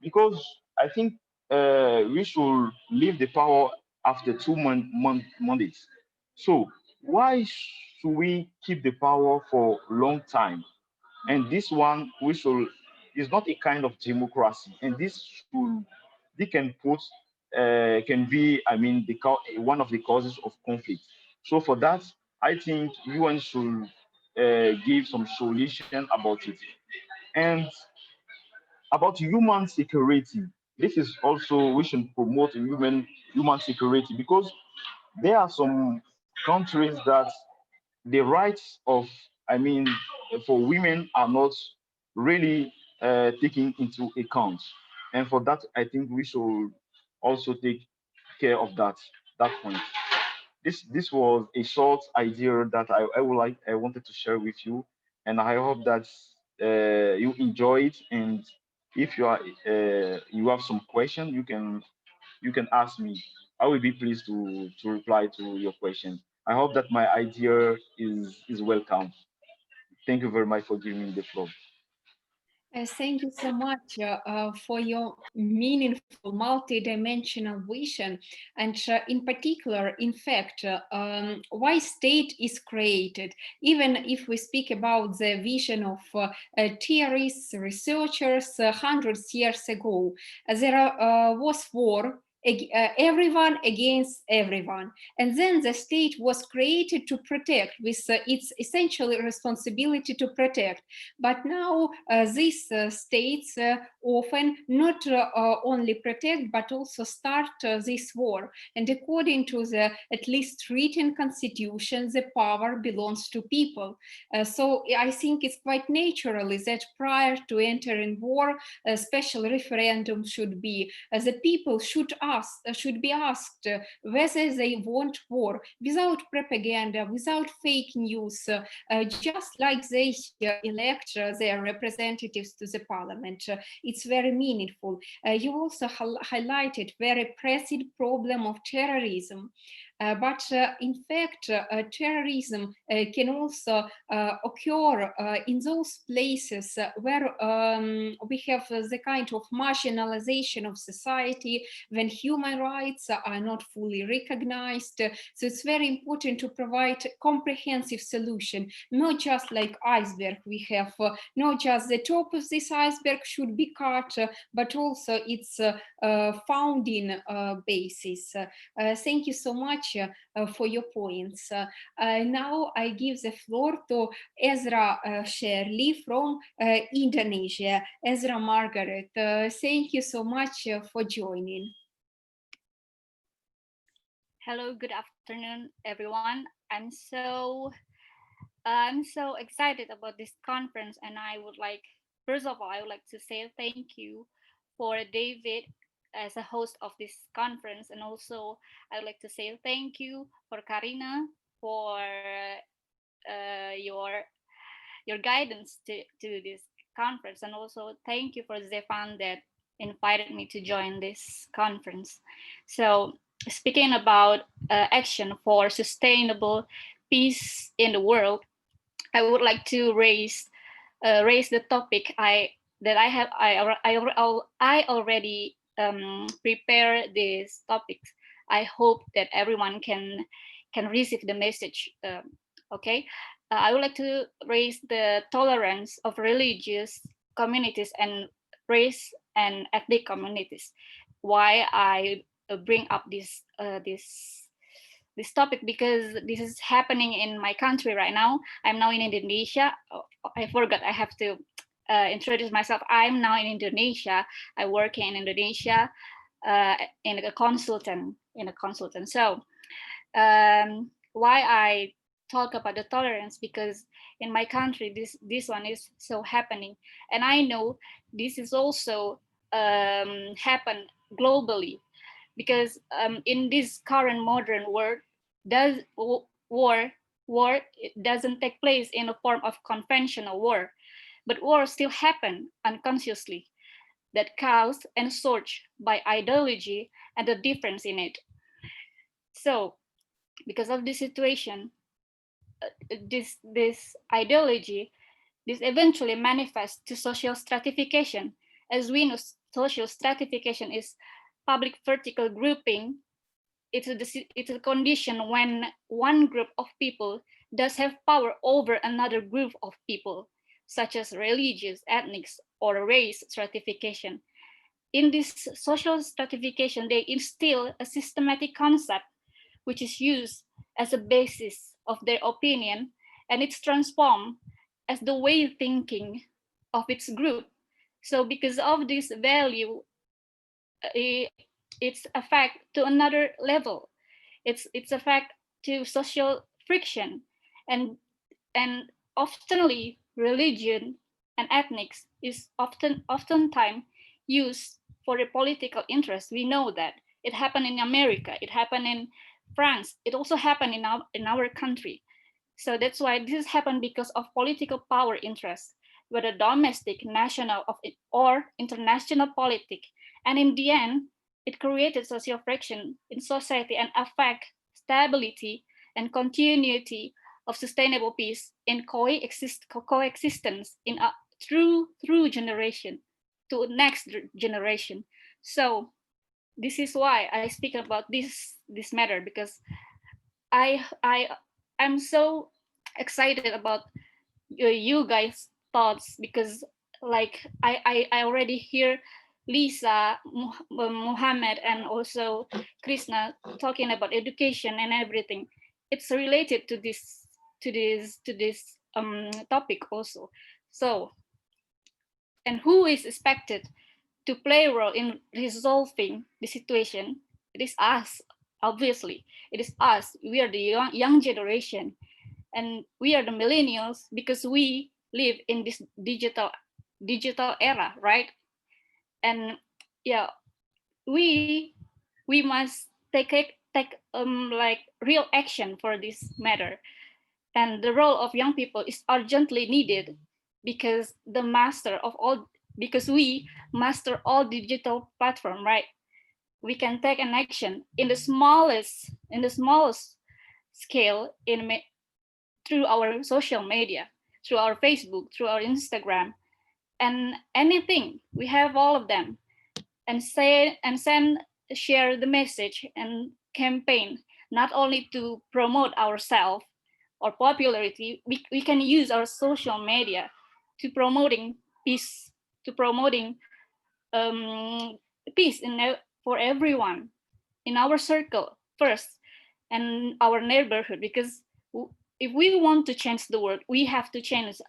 because I think we should leave the power after 2 months. So why should we keep the power for long time? And this one we should is not a kind of democracy, and this should they can put can be one of the causes of conflict. So for that, I think UN should give some solution about it. And about human security. This is also, we should promote human security, because there are some countries that the rights of, I mean, for women are not really taken into account. And for that, I think we should also take care of that point. This was a short idea that I wanted to share with you, and I hope that you enjoy it. And if you have some question, you can ask me. I will be pleased to reply to your question. I hope that my idea is welcome. Thank you very much for giving me the floor. Thank you so much for your meaningful multi-dimensional vision, and in particular, in fact, why state is created. Even if we speak about the vision of theorists, researchers, hundreds years ago, there was war. Everyone against everyone, and then the state was created to protect, with its essential responsibility to protect. But now these states often not only protect but also start this war, and according to the at least written constitution, the power belongs to people. So I think it's quite naturally that prior to entering war, a special referendum should be. The people should be asked whether they want war, without propaganda, without fake news, just like they elect their representatives to the parliament. It's very meaningful. You also highlighted very pressing problem of terrorism. But in fact, terrorism can also occur in those places where we have the kind of marginalization of society, when human rights are not fully recognized. So it's very important to provide comprehensive solution, not just like iceberg. We have not just the top of this iceberg should be cut, but also its founding basis. Thank you so much for your points. Now I give the floor to Ezra Shirley from Indonesia. Ezra Margaret, thank you so much for joining. Hello, good afternoon, everyone. I'm so excited about this conference, and first of all, I would like to say thank you for David as a host of this conference, and also I would like to say thank you for Karina for your guidance to this conference, and also thank you for Zefan that invited me to join this conference. So, speaking about action for sustainable peace in the world, I would like to raise the topic I already prepare these topics. I hope that everyone can receive the message. Okay, I would like to raise the tolerance of religious communities and race and ethnic communities. Why I bring up this topic, because this is happening in my country right now. I'm now in Indonesia. Oh, I forgot, I have to introduce myself. I'm now in Indonesia. I work in Indonesia in a consultant. So why I talk about the tolerance, because in my country this one is so happening, and I know this is also happen globally, because in this current modern world, war it doesn't take place in a form of conventional war, but war still happen unconsciously, that caused and surged by ideology and the difference in it. So because of this situation, this ideology, this eventually manifests to social stratification. As we know, social stratification is public vertical grouping. It's a condition when one group of people does have power over another group of people, such as religious, ethnic, or race stratification. In this social stratification, they instill a systematic concept which is used as a basis of their opinion, and it's transformed as the way of thinking of its group. So because of this value, it's affect to another level. It's affect to social friction, and oftenly religion and ethnics is oftentimes used for a political interest. We know that it happened in America, it happened in France, it also happened in our country. So that's why this happened because of political power interests, whether domestic, national, or international politics. And in the end, it created social friction in society and affect stability and continuity of sustainable peace in coexistence in a through generation to next generation. So this is why I speak about this matter, because I'm so excited about you guys' thoughts, because like I already hear Lisa, Muhammad, and also Krishna talking about education and everything. It's related to this topic also. So, and who is expected to play a role in resolving the situation? It is us, obviously. It is us. We are the young generation, and we are the millennials because we live in this digital era, right? And yeah, we must take like real action for this matter. And the role of young people is urgently needed because because we master all digital platform, right? We can take an action in the smallest scale through our social media, through our Facebook, through our Instagram, and anything. We have all of them, and share the message and campaign, not only to promote ourselves or popularity. We can use our social media to promoting peace, to promoting peace for everyone in our circle first, and our neighborhood, because if we want to change the world, we have to change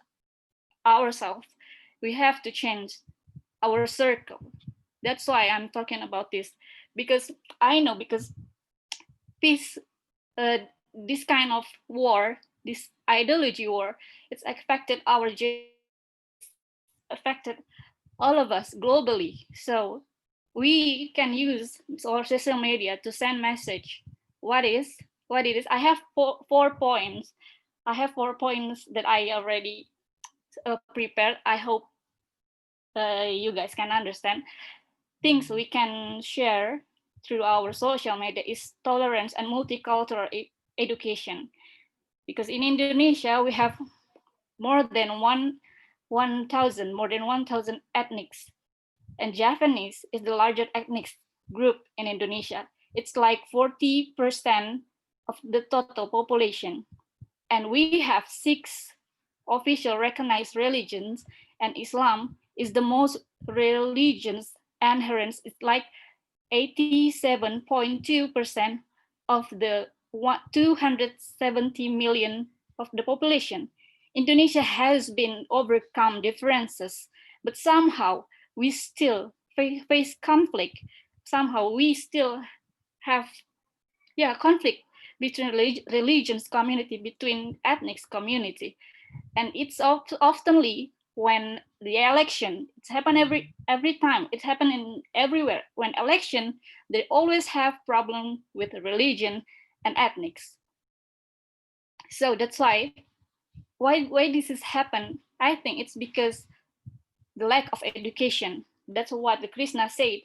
ourselves. We have to change our circle. That's why I'm talking about this, because I know, because peace, this kind of war, this ideology war, it's affected all of us globally. So we can use our social media to send message. What it is. I have 4 points. I have 4 points that I already prepared. I hope you guys can understand. Things we can share through our social media is tolerance and multicultural education. Because in Indonesia, we have more than 1,000 ethnics. And Japanese is the largest ethnic group in Indonesia. It's like 40% of the total population. And we have 6 official recognized religions, and Islam is the most religions adherents. It's like 87.2% of the 270 million of the population. Indonesia has been overcome differences, but somehow we still face conflict. Somehow we still have conflict between religions community, between ethnic community. And it's oftenly when the election, it's happened every time, it's happening everywhere. When election, they always have problem with religion and ethnics. So that's why this has happened. I think it's because the lack of education. That's what the Krishna said,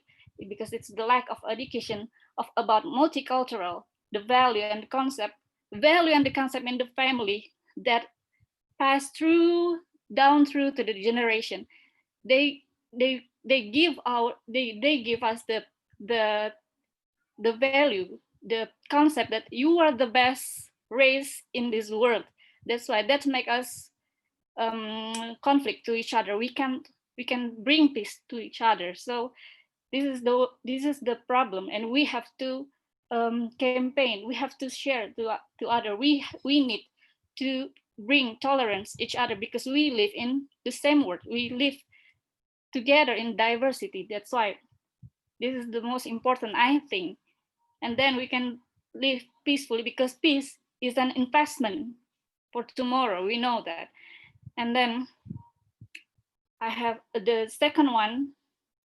because it's the lack of education about multicultural, the value and the concept in the family that pass down through to the generation. They give us the value, the concept that you are the best race in this world. That's why that make us conflict to each other. We can bring peace to each other. So this is the problem, and we have to campaign. We have to share to other. We need to bring tolerance each other, because we live in the same world. We live together in diversity. That's why this is the most important, I think. And then we can live peacefully, because peace is an investment for tomorrow. We know that. And then I have the second one.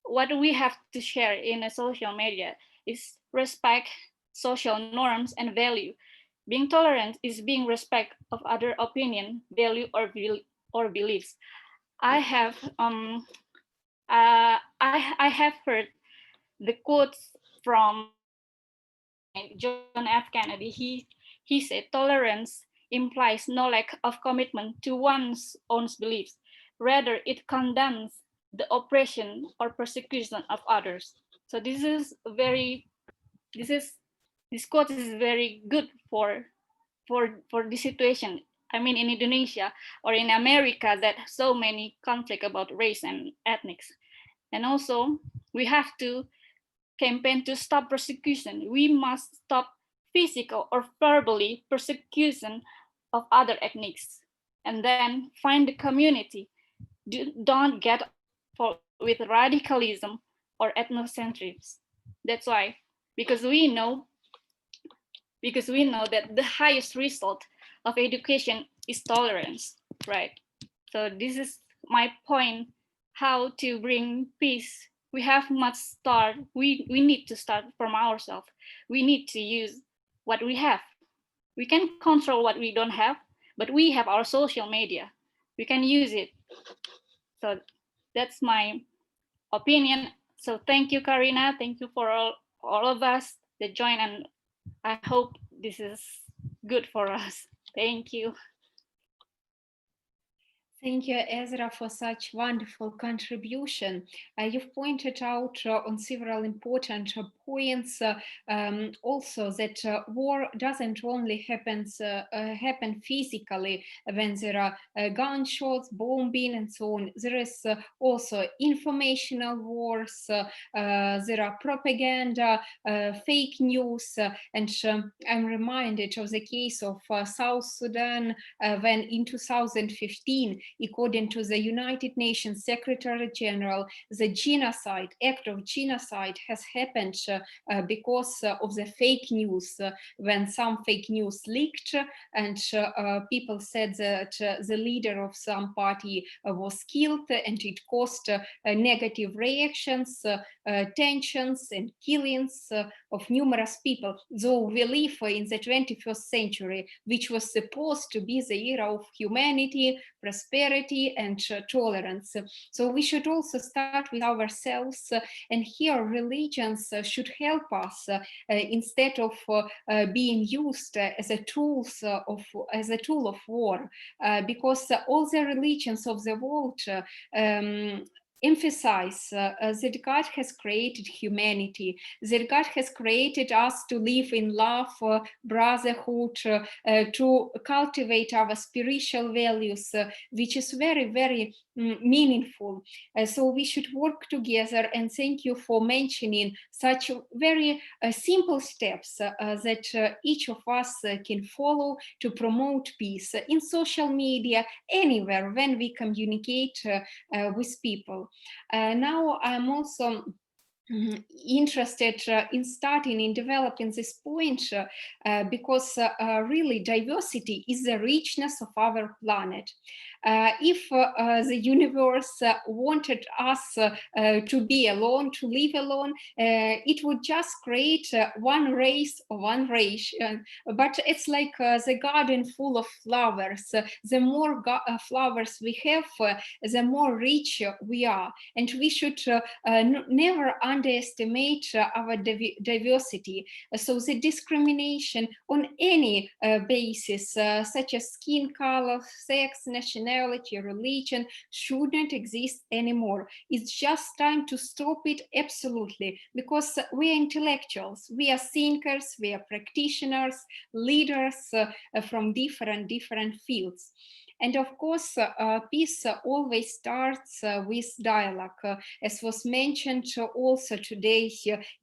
What we have to share in a social media is respect, social norms, and value. Being tolerant is being respect of other opinion, value, or beliefs. I have I have heard the quotes from John F. Kennedy. He said tolerance implies no lack of commitment to one's own beliefs. Rather, it condemns the oppression or persecution of others. So this quote is very good for this situation. I mean, in Indonesia or in America, that so many conflict about race and ethnics. And also, we have to campaign to stop persecution. We must stop physical or verbally persecution of other ethnics, and then find the community. Don't get with radicalism or ethnocentrism. That's why, because we know that the highest result of education is tolerance, right? So this is my point, how to bring peace. We need to start from ourselves. We need to use what we have. We can control what we don't have, but we have our social media. We can use it. So that's my opinion. So thank you, Karina. Thank you for all of us that join, and I hope this is good for us. Thank you. Thank you, Ezra, for such wonderful contribution. You've pointed out on several important points, also that war doesn't only happen physically when there are gunshots, bombing, and so on. There is also informational wars, there are propaganda, fake news, and I'm reminded of the case of South Sudan when in 2015, according to the United Nations Secretary General, the act of genocide has happened because of the fake news, when some fake news leaked and people said that the leader of some party was killed, and it caused negative reactions, tensions, and killings of numerous people. Though we live in the 21st century, which was supposed to be the era of humanity, prosperity, and tolerance. So we should also start with ourselves, and here religions should help us instead of being used as a tool of war, because all the religions of the world emphasize that God has created humanity, that God has created us to live in love, brotherhood, to cultivate our spiritual values, which is very, very meaningful. So we should work together, and thank you for mentioning such very simple steps that each of us can follow to promote peace in social media, anywhere when we communicate with people. Now I'm also interested in starting in developing this point because really diversity is the richness of our planet. If the universe wanted us to be alone, to live alone, it would just create one race or one ration. But it's like the garden full of flowers. The more flowers we have, the more rich we are. And we should never underestimate our diversity. So the discrimination on any basis, such as skin color, sex, nationality, religion, should not exist anymore. It's just time to stop it, absolutely, because we are intellectuals, we are thinkers, we are practitioners, leaders from different fields. And of course, peace always starts with dialogue, as was mentioned also today,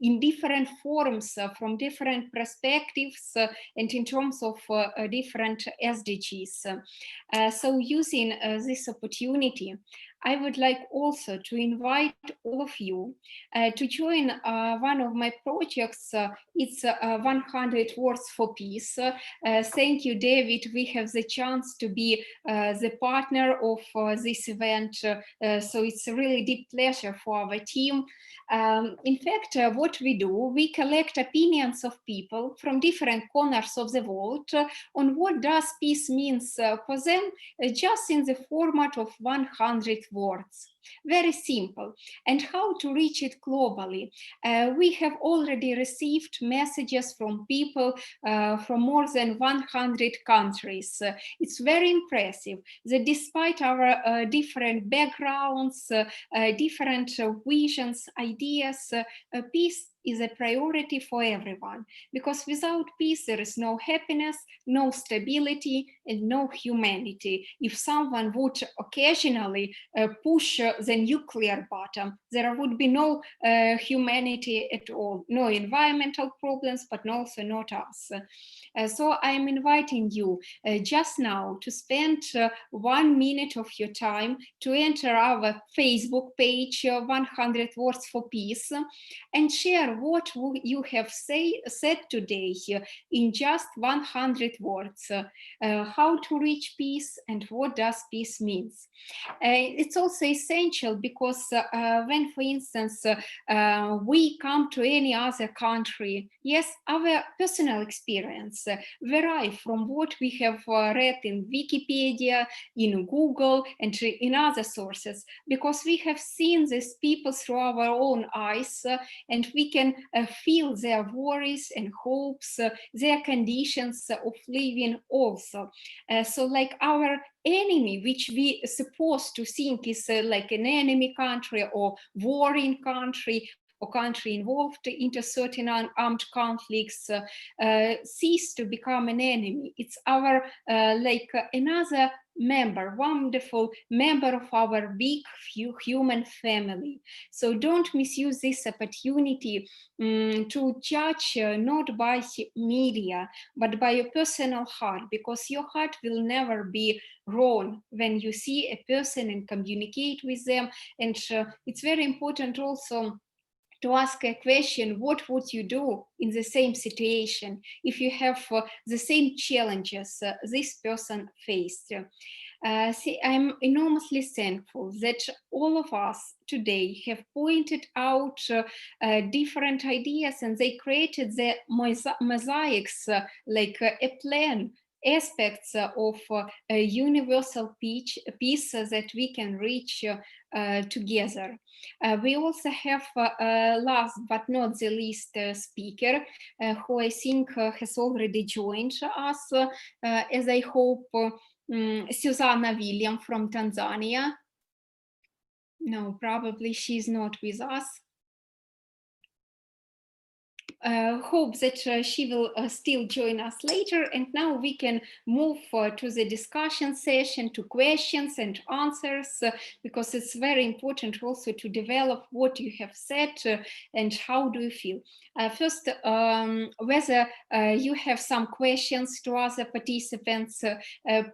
in different forms, from different perspectives, and in terms of different SDGs. So using this opportunity, I would like also to invite all of you to join one of my projects. It's 100 Words for Peace. Thank you, David. We have the chance to be the partner of this event. So it's a really deep pleasure for our team. In fact, what we do, we collect opinions of people from different corners of the world on what does peace means for them, just in the format of 100 words. Very simple. And how to reach it globally. We have already received messages from people from more than 100 countries. It's very impressive that despite our different backgrounds, different visions, ideas, peace is a priority for everyone, because without peace there is no happiness, no stability, and no humanity. If someone would occasionally push the nuclear button, there would be no humanity at all, no environmental problems, but also not us. So I am inviting you just now to spend 1 minute of your time to enter our Facebook page, 100 Words for Peace, and share what you have said today in just 100 words. How to reach peace and what does peace means. It's also essential because when, for instance, we come to any other country, yes, our personal experience vary from what we have read in Wikipedia, in Google, and in other sources, because we have seen these people through our own eyes, and we can feel their worries and hopes, their conditions of living also. So like our enemy, which we supposed to think is like an enemy country or warring country, or country involved into certain armed conflicts, cease to become an enemy. It's our like another member, wonderful member of our big human family. So don't misuse this opportunity to judge not by media, but by your personal heart, because your heart will never be wrong when you see a person and communicate with them. And it's very important also to ask a question: what would you do in the same situation if you have the same challenges this person faced? See, I'm enormously thankful that all of us today have pointed out different ideas, and they created the mosaics, like a plan, aspects of a universal peace that we can reach together. We also have last but not the least speaker, who I think has already joined us, as I hope, Susanna William from Tanzania. No, probably she's not with us. Hope that she will still join us later. And now we can move to the discussion session, to questions and answers, because it's very important also to develop what you have said and how do you feel. First, whether you have some questions to other participants,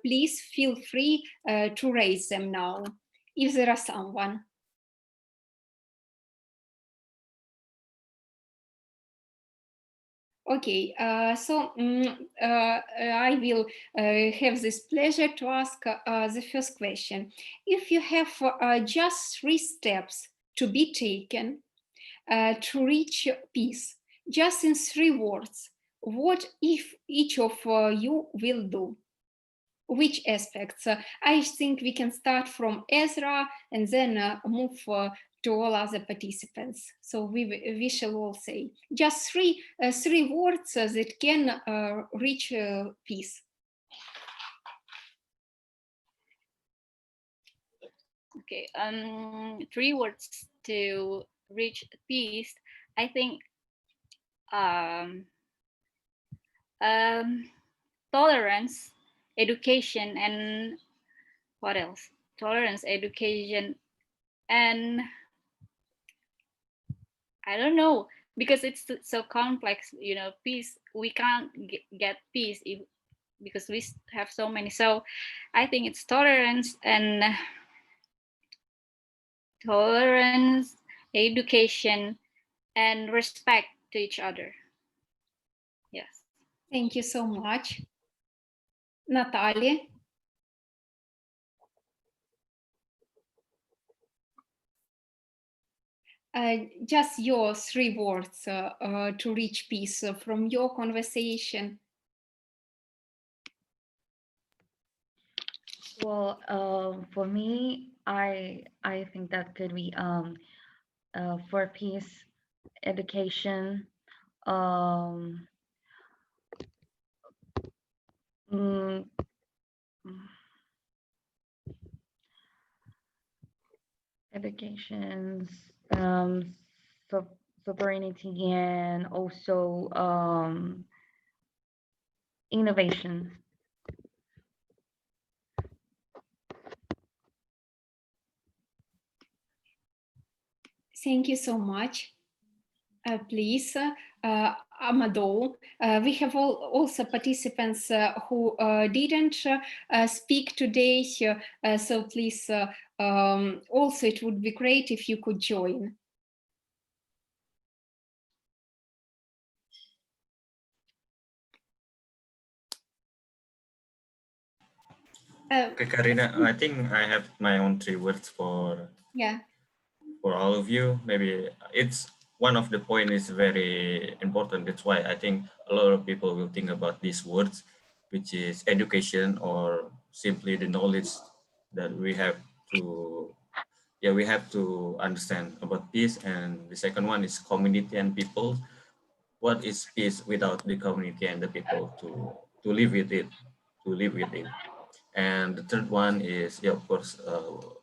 please feel free to raise them now, if there are someone. Okay, so I will have this pleasure to ask the first question. If you have just 3 steps to be taken to reach peace, just in 3 words, what if each of you will do? Which aspects? I think we can start from Ezra and then move to all other participants. So we shall all say just three words that can reach peace. Okay, 3 words to reach peace. I think tolerance, education, and what else? Tolerance, education, and I don't know, because it's so complex, you know. Peace, we can't get peace because we have so many. So I think it's tolerance and tolerance, education, and respect to each other. Yes. Thank you so much. Natalia? Just your 3 words to reach peace from your conversation. Well, for me, I think that could be for peace, education, um, mm, educations, so sovereignty, and also innovation. Thank you so much. Please, Amadou. We have also participants who didn't speak today, so please, also it would be great if you could join. Okay, Karina, I think I have my own 3 words for all of you. Maybe it's one of the point is very important. That's why I think a lot of people will think about these words, which is education, or simply the knowledge that we have to, we have to understand about peace. And the second one is community and people. What is peace without the community and the people to live with it, And the third one is, of course,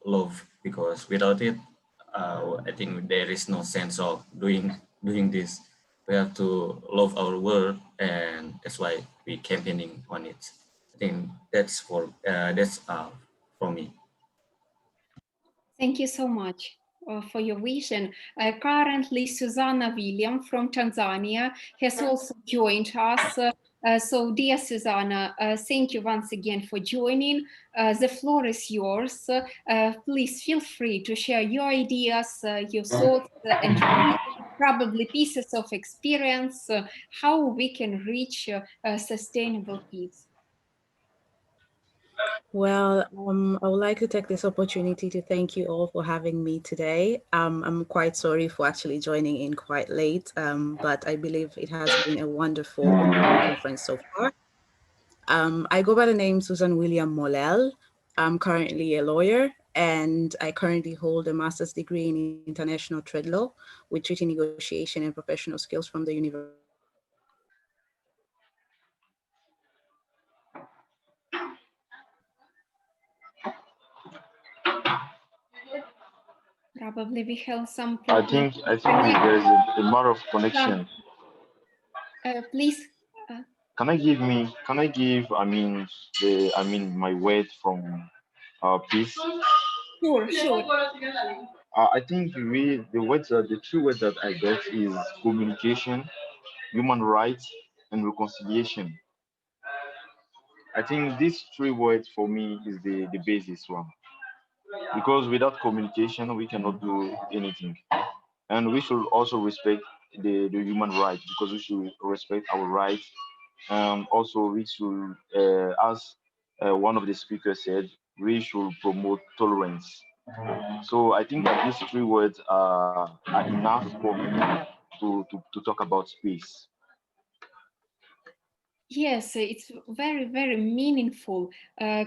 love, because without it, I think there is no sense of doing this. We have to love our world, and that's why we campaigning on it. I think that's for me. Thank you so much for your vision. Currently, Susanna William from Tanzania has also joined us. So, dear Susanna, thank you once again for joining. The floor is yours. Please feel free to share your ideas, your thoughts, and probably pieces of experience, how we can reach sustainable peace. Well, I would like to take this opportunity to thank you all for having me today. I'm quite sorry for actually joining in quite late, but I believe it has been a wonderful conference so far. I go by the name Susan William Molel. I'm currently a lawyer, and I currently hold a master's degree in international trade law with treaty negotiation and professional skills from the University. Probably we have some I problems. think there's a matter of connection. Please. Can I give my word from peace? Sure. I think the 3 words that I got is communication, human rights, and reconciliation. I think these 3 words for me is the basis one, because without communication we cannot do anything, and we should also respect the human rights, because we should respect our rights. Also, we should, as one of the speakers said, we should promote tolerance. So I think that these 3 words are enough for me to talk about peace. Yes, it's very, very meaningful.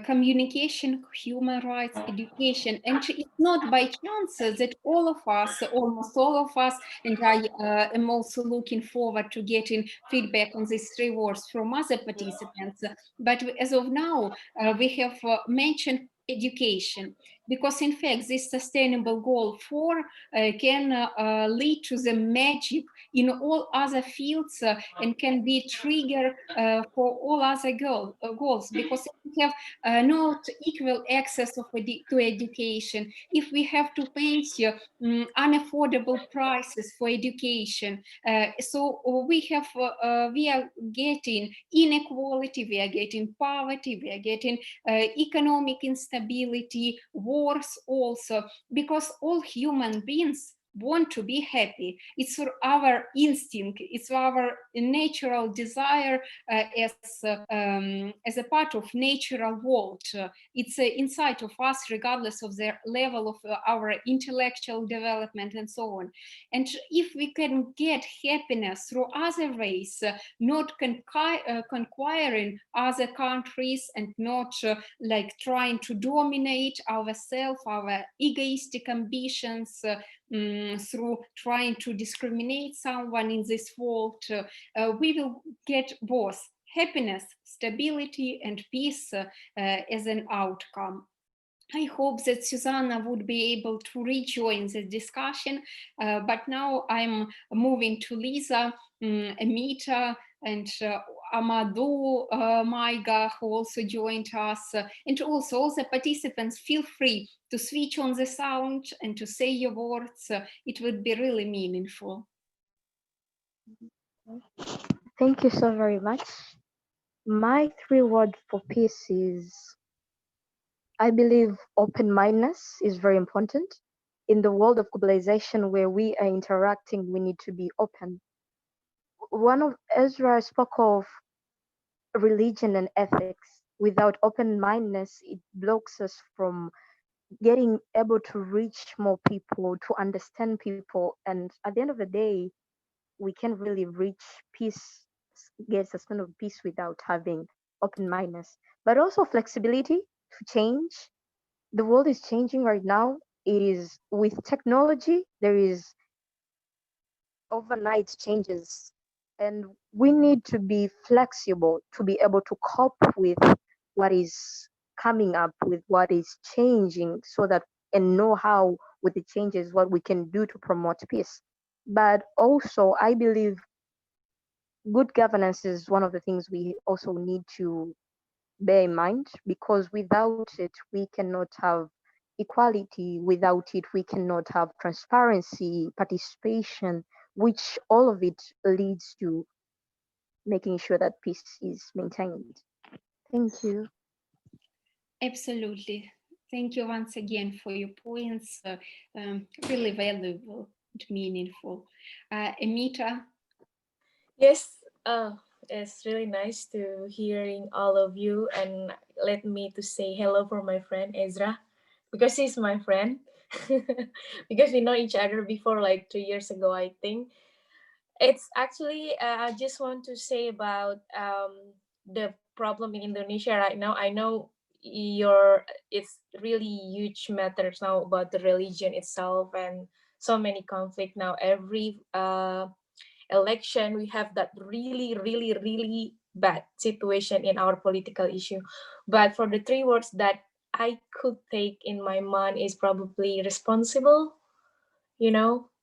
Communication, human rights, education. And it's not by chance that all of us, almost all of us, and I am also looking forward to getting feedback on these 3 words from other participants. But as of now, we have mentioned education, because in fact this sustainable goal 4 can lead to the magic in all other fields and can be a trigger for all other goals, because if we have not equal access to education, if we have to pay unaffordable prices for education, so we are getting inequality, we are getting poverty, we are getting economic instability, war wars also, because all human beings want to be happy. It's our instinct, it's our natural desire as a part of natural world. It's inside of us, regardless of the level of our intellectual development and so on. And if we can get happiness through other ways, not conquering other countries and not like trying to dominate ourselves, our egoistic ambitions, through trying to discriminate someone in this world, we will get both happiness, stability, and peace as an outcome. I hope that Susanna would be able to rejoin the discussion, but now I'm moving to Lisa, Amita, and Amadou Maiga, who also joined us, and also all the participants. Feel free to switch on the sound and to say your words. It would be really meaningful. Thank you so very much. My 3 words for peace is, I believe open-mindedness is very important. In the world of globalization where we are interacting, we need to be open. One of Ezra spoke of religion and ethics. Without open-mindedness, it blocks us from getting able to reach more people, to understand people. And at the end of the day, we can't really reach peace, get sustainable peace without having open-mindedness. But also flexibility to change. The world is changing right now. It is with technology, there is overnight changes. And we need to be flexible to be able to cope with what is coming up, with what is changing, so that and know how with the changes what we can do to promote peace. But also I believe good governance is one of the things we also need to bear in mind, because without it we cannot have equality, without it we cannot have transparency, participation, which all of it leads to making sure that peace is maintained. Thank you. Absolutely. Thank you once again for your points. Really valuable and meaningful. Amita? Yes, it's really nice to hearing all of you, and let me to say hello for my friend Ezra, because he's my friend. Because we know each other before like 2 years ago, I think. It's actually, I just want to say about the problem in Indonesia right now. I know it's really huge matters now about the religion itself, and so many conflict now. Every election, we have that really, really, really bad situation in our political issue. But for the 3 words that I could take in my mind is probably responsible,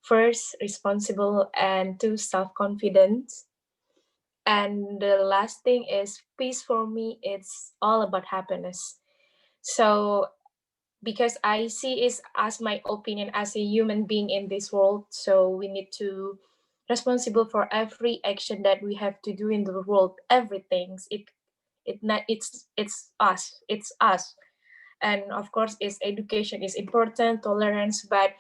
first responsible, and 2 self-confidence. And the last thing is peace. For me, it's all about happiness. So because I see it as my opinion as a human being in this world, so we need to responsible for every action that we have to do in the world. Everything it's us. And of course, education is important, tolerance, but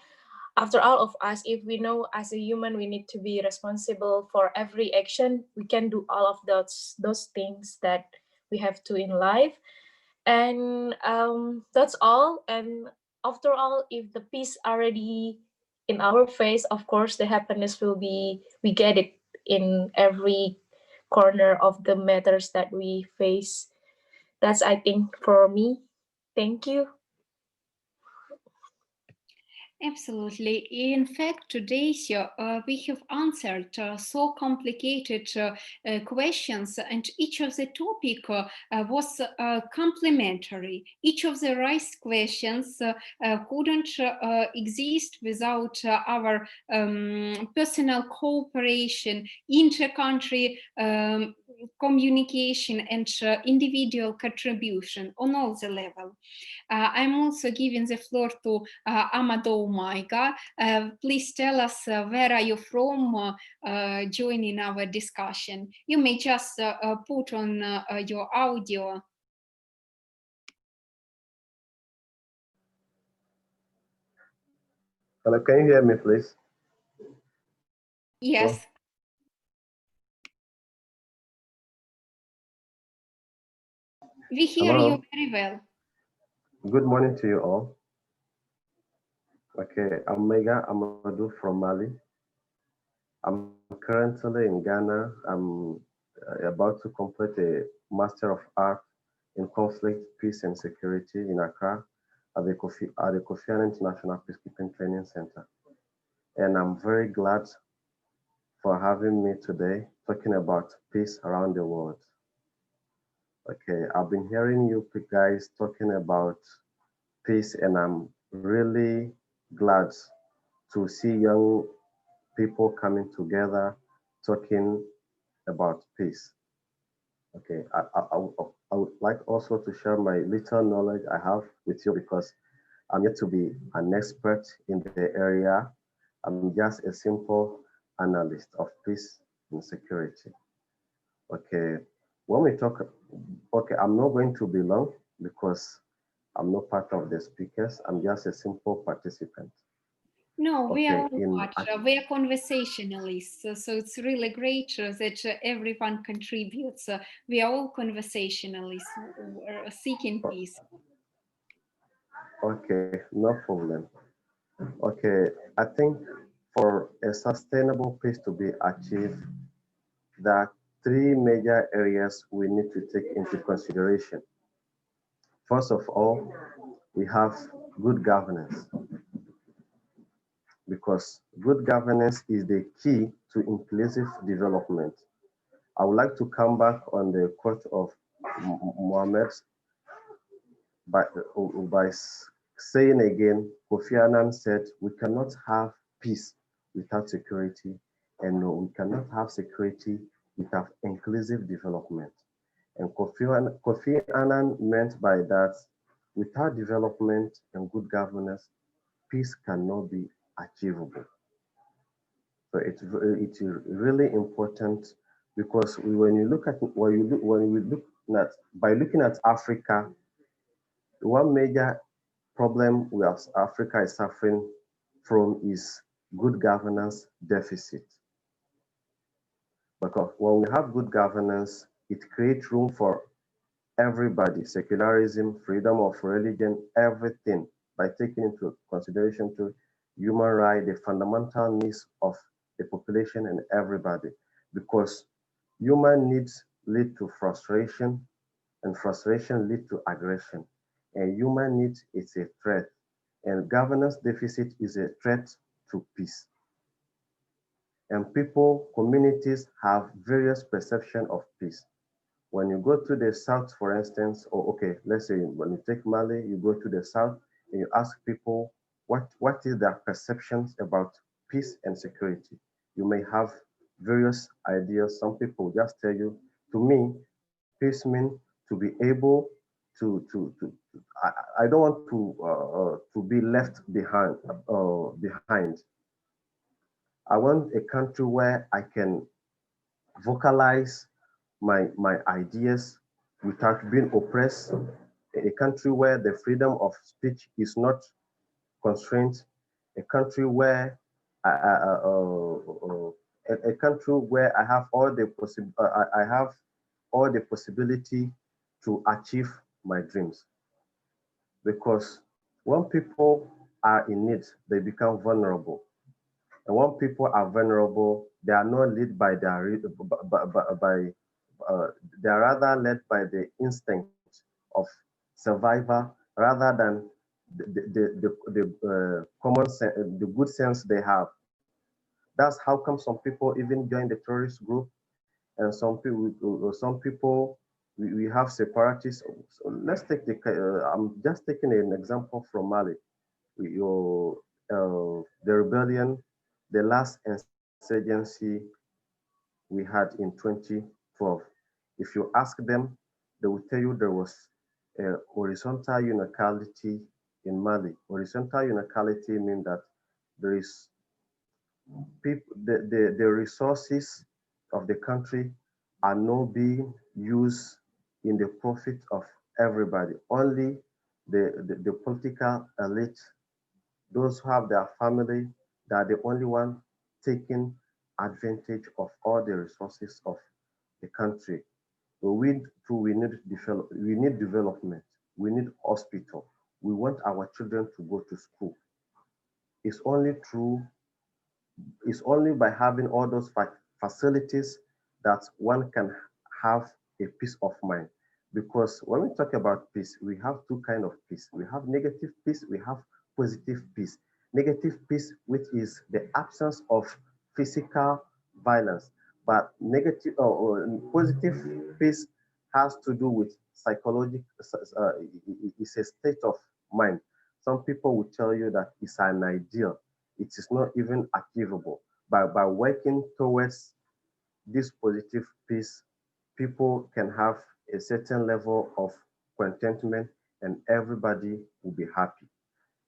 after all of us, if we know as a human we need to be responsible for every action, we can do all of those things that we have to in life. And that's all. And after all, if the peace already in our face, of course the happiness will be, we get it in every corner of the matters that we face. That's, I think, for me. Thank you. Absolutely. In fact, today we have answered so complicated questions, and each of the topic was complementary. Each of the raised questions couldn't exist without our personal cooperation, inter-country communication, and individual contribution on all the level. I'm also giving the floor to Amadou Maiga. Please tell us where are you from joining our discussion. You may just put on your audio. Hello, can you hear me, please? Yes. Hello? We hear Hello? you very well. Good morning to you all. Okay, I'm Mega Amadou from Mali. I'm currently in Ghana. I'm about to complete a Master of Art in Conflict, Peace and Security in Accra at the Kofi Annan International Peacekeeping Training Center. And I'm very glad for having me today talking about peace around the world. Okay, I've been hearing you guys talking about peace, and I'm really glad to see young people coming together talking about peace. Okay, I would like also to share my little knowledge I have with you because I'm yet to be an expert in the area. I'm just a simple analyst of peace and security. Okay, when we talk, okay, I'm not going to be long because I'm not part of the speakers. I'm just a simple participant. No, we Okay, are not. We are conversationalists. So it's really great that everyone contributes. We are all conversationalists seeking peace. Okay, no problem. Okay, I think for a sustainable peace to be achieved, there are three major areas we need to take into consideration. First of all, we have good governance, because good governance is the key to inclusive development. I would like to come back on the quote of Mohammed by saying again, Kofi Annan said, we cannot have peace without security, and no, we cannot have security without inclusive development. And Kofi Annan meant by that, without development and good governance, peace cannot be achievable. So it's really important, because when we look at by looking at Africa, one major problem we as Africa is suffering from is good governance deficit. Because when we have good governance, it creates room for everybody, secularism, freedom of religion, everything, by taking into consideration to human rights, the fundamental needs of the population and everybody. Because human needs lead to frustration, and frustration leads to aggression. And human needs is a threat, and governance deficit is a threat to peace. And people, communities have various perception of peace. When you go to the south, for instance, or okay, let's say when you take Mali, you go to the south and you ask people what is their perceptions about peace and security. You may have various ideas. Some people just tell you, to me, peace means to be able I don't want to be left behind. I want a country where I can vocalize my ideas without being oppressed, a country where the freedom of speech is not constrained, a country where a country where I have all the possibility to achieve my dreams. Because when people are in need, they become vulnerable. And when people are vulnerable, they are not led by their they are rather led by the instinct of survival rather than the common sense, the good sense they have. That's how come some people even join the terrorist group, and some people we have separatists. So let's take the. I'm just taking an example from Mali. The rebellion, the last insurgency we had in 2012. If you ask them, they will tell you there was a horizontal inequality in Mali. Horizontal inequality means that there is people, the resources of the country are not being used in the profit of everybody. Only the political elite, Those who have their family, they are the only one taking advantage of all the resources of the country. So we too, we need development. We need hospital. We want our children to go to school. It's only through, it's only by having all those facilities that one can have a peace of mind. Because when we talk about peace, we have two kinds of peace. We have negative peace, we have positive peace. Negative peace, which is the absence of physical violence, but negative or positive peace has to do with psychological. It's a state of mind. Some people will tell you that it's an ideal. It is not even achievable. By working towards this positive peace, people can have a certain level of contentment and everybody will be happy.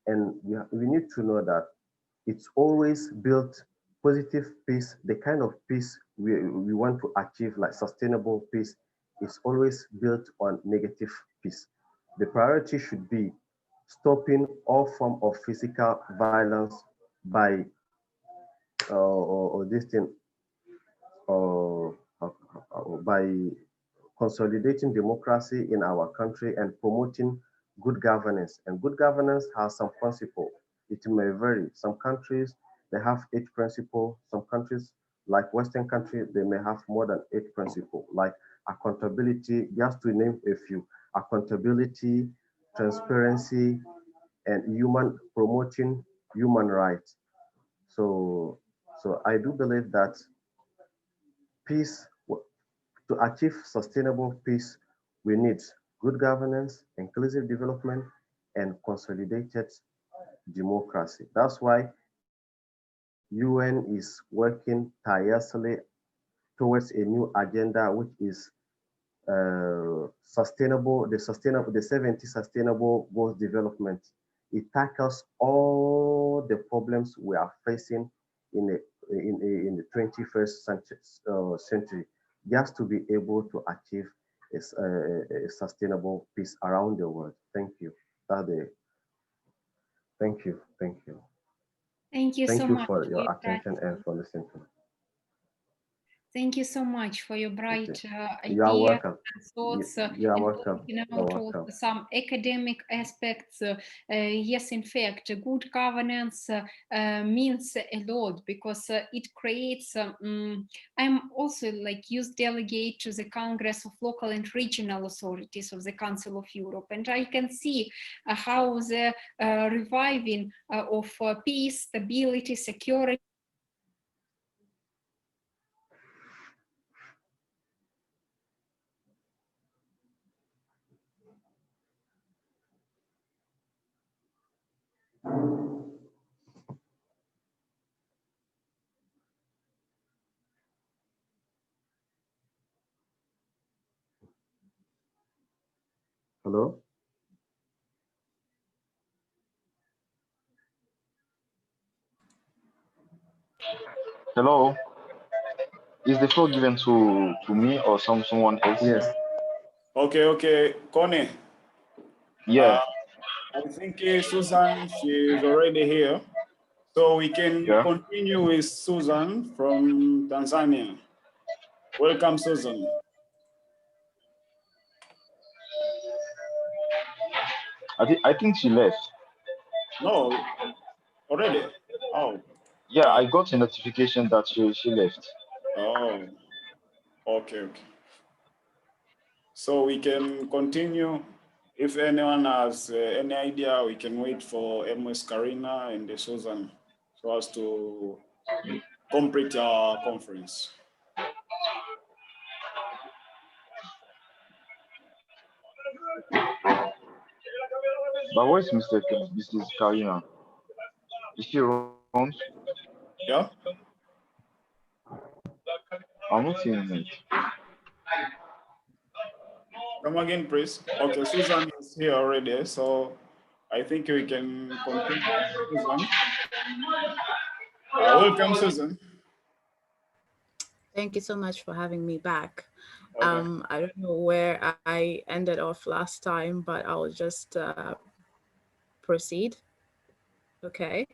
And we need to know that it's always built positive peace, the kind of peace we want to achieve, like sustainable peace, is always built on negative peace. The priority should be stopping all form of physical violence by or this thing by consolidating democracy in our country and promoting good governance. And good governance has some principle. It may vary. Some countries, they have 8 principles. Some countries, like Western countries, they may have more than 8 principles, like accountability, just to name a few: accountability, transparency, and promoting human rights. So I do believe that peace, to achieve sustainable peace, we need good governance, inclusive development, and consolidated democracy. That's why UN is working tirelessly towards a new agenda, which is sustainable, the 70 sustainable goals development. It tackles all the problems we are facing in the 21st century, just to be able to achieve a sustainable peace around the world. Thank you. Thank you. Thank you. Thank you so much for your your attention and for listening to me. Thank you so much for your bright You are ideas welcome. and thoughts. You are and welcome. pointing You're out welcome. also some academic aspects. Yes, in fact, good governance means a lot, because it creates. I'm also like youth delegate to the Congress of Local and Regional Authorities of the Council of Europe, and I can see how the reviving of peace, stability, security. Hello? Hello. Is the floor given to me or someone else? Yes. Okay, Connie. Yeah. I think Susan, she's already here. So we can continue with Susan from Tanzania. Welcome, Susan. I think she left. No, already? Oh. Yeah, I got a notification that she left. Oh, okay. So we can continue. If anyone has any idea, we can wait for MS Karina and Susan so as to complete our conference. But where's Mrs. Karina? Is she around? Yeah? I'm not seeing it. Come again, please. Okay, Susan is here already, so I think we can continue. Susan. Welcome, Susan. Thank you so much for having me back. Okay. I don't know where I ended off last time, but I'll just proceed. Okay.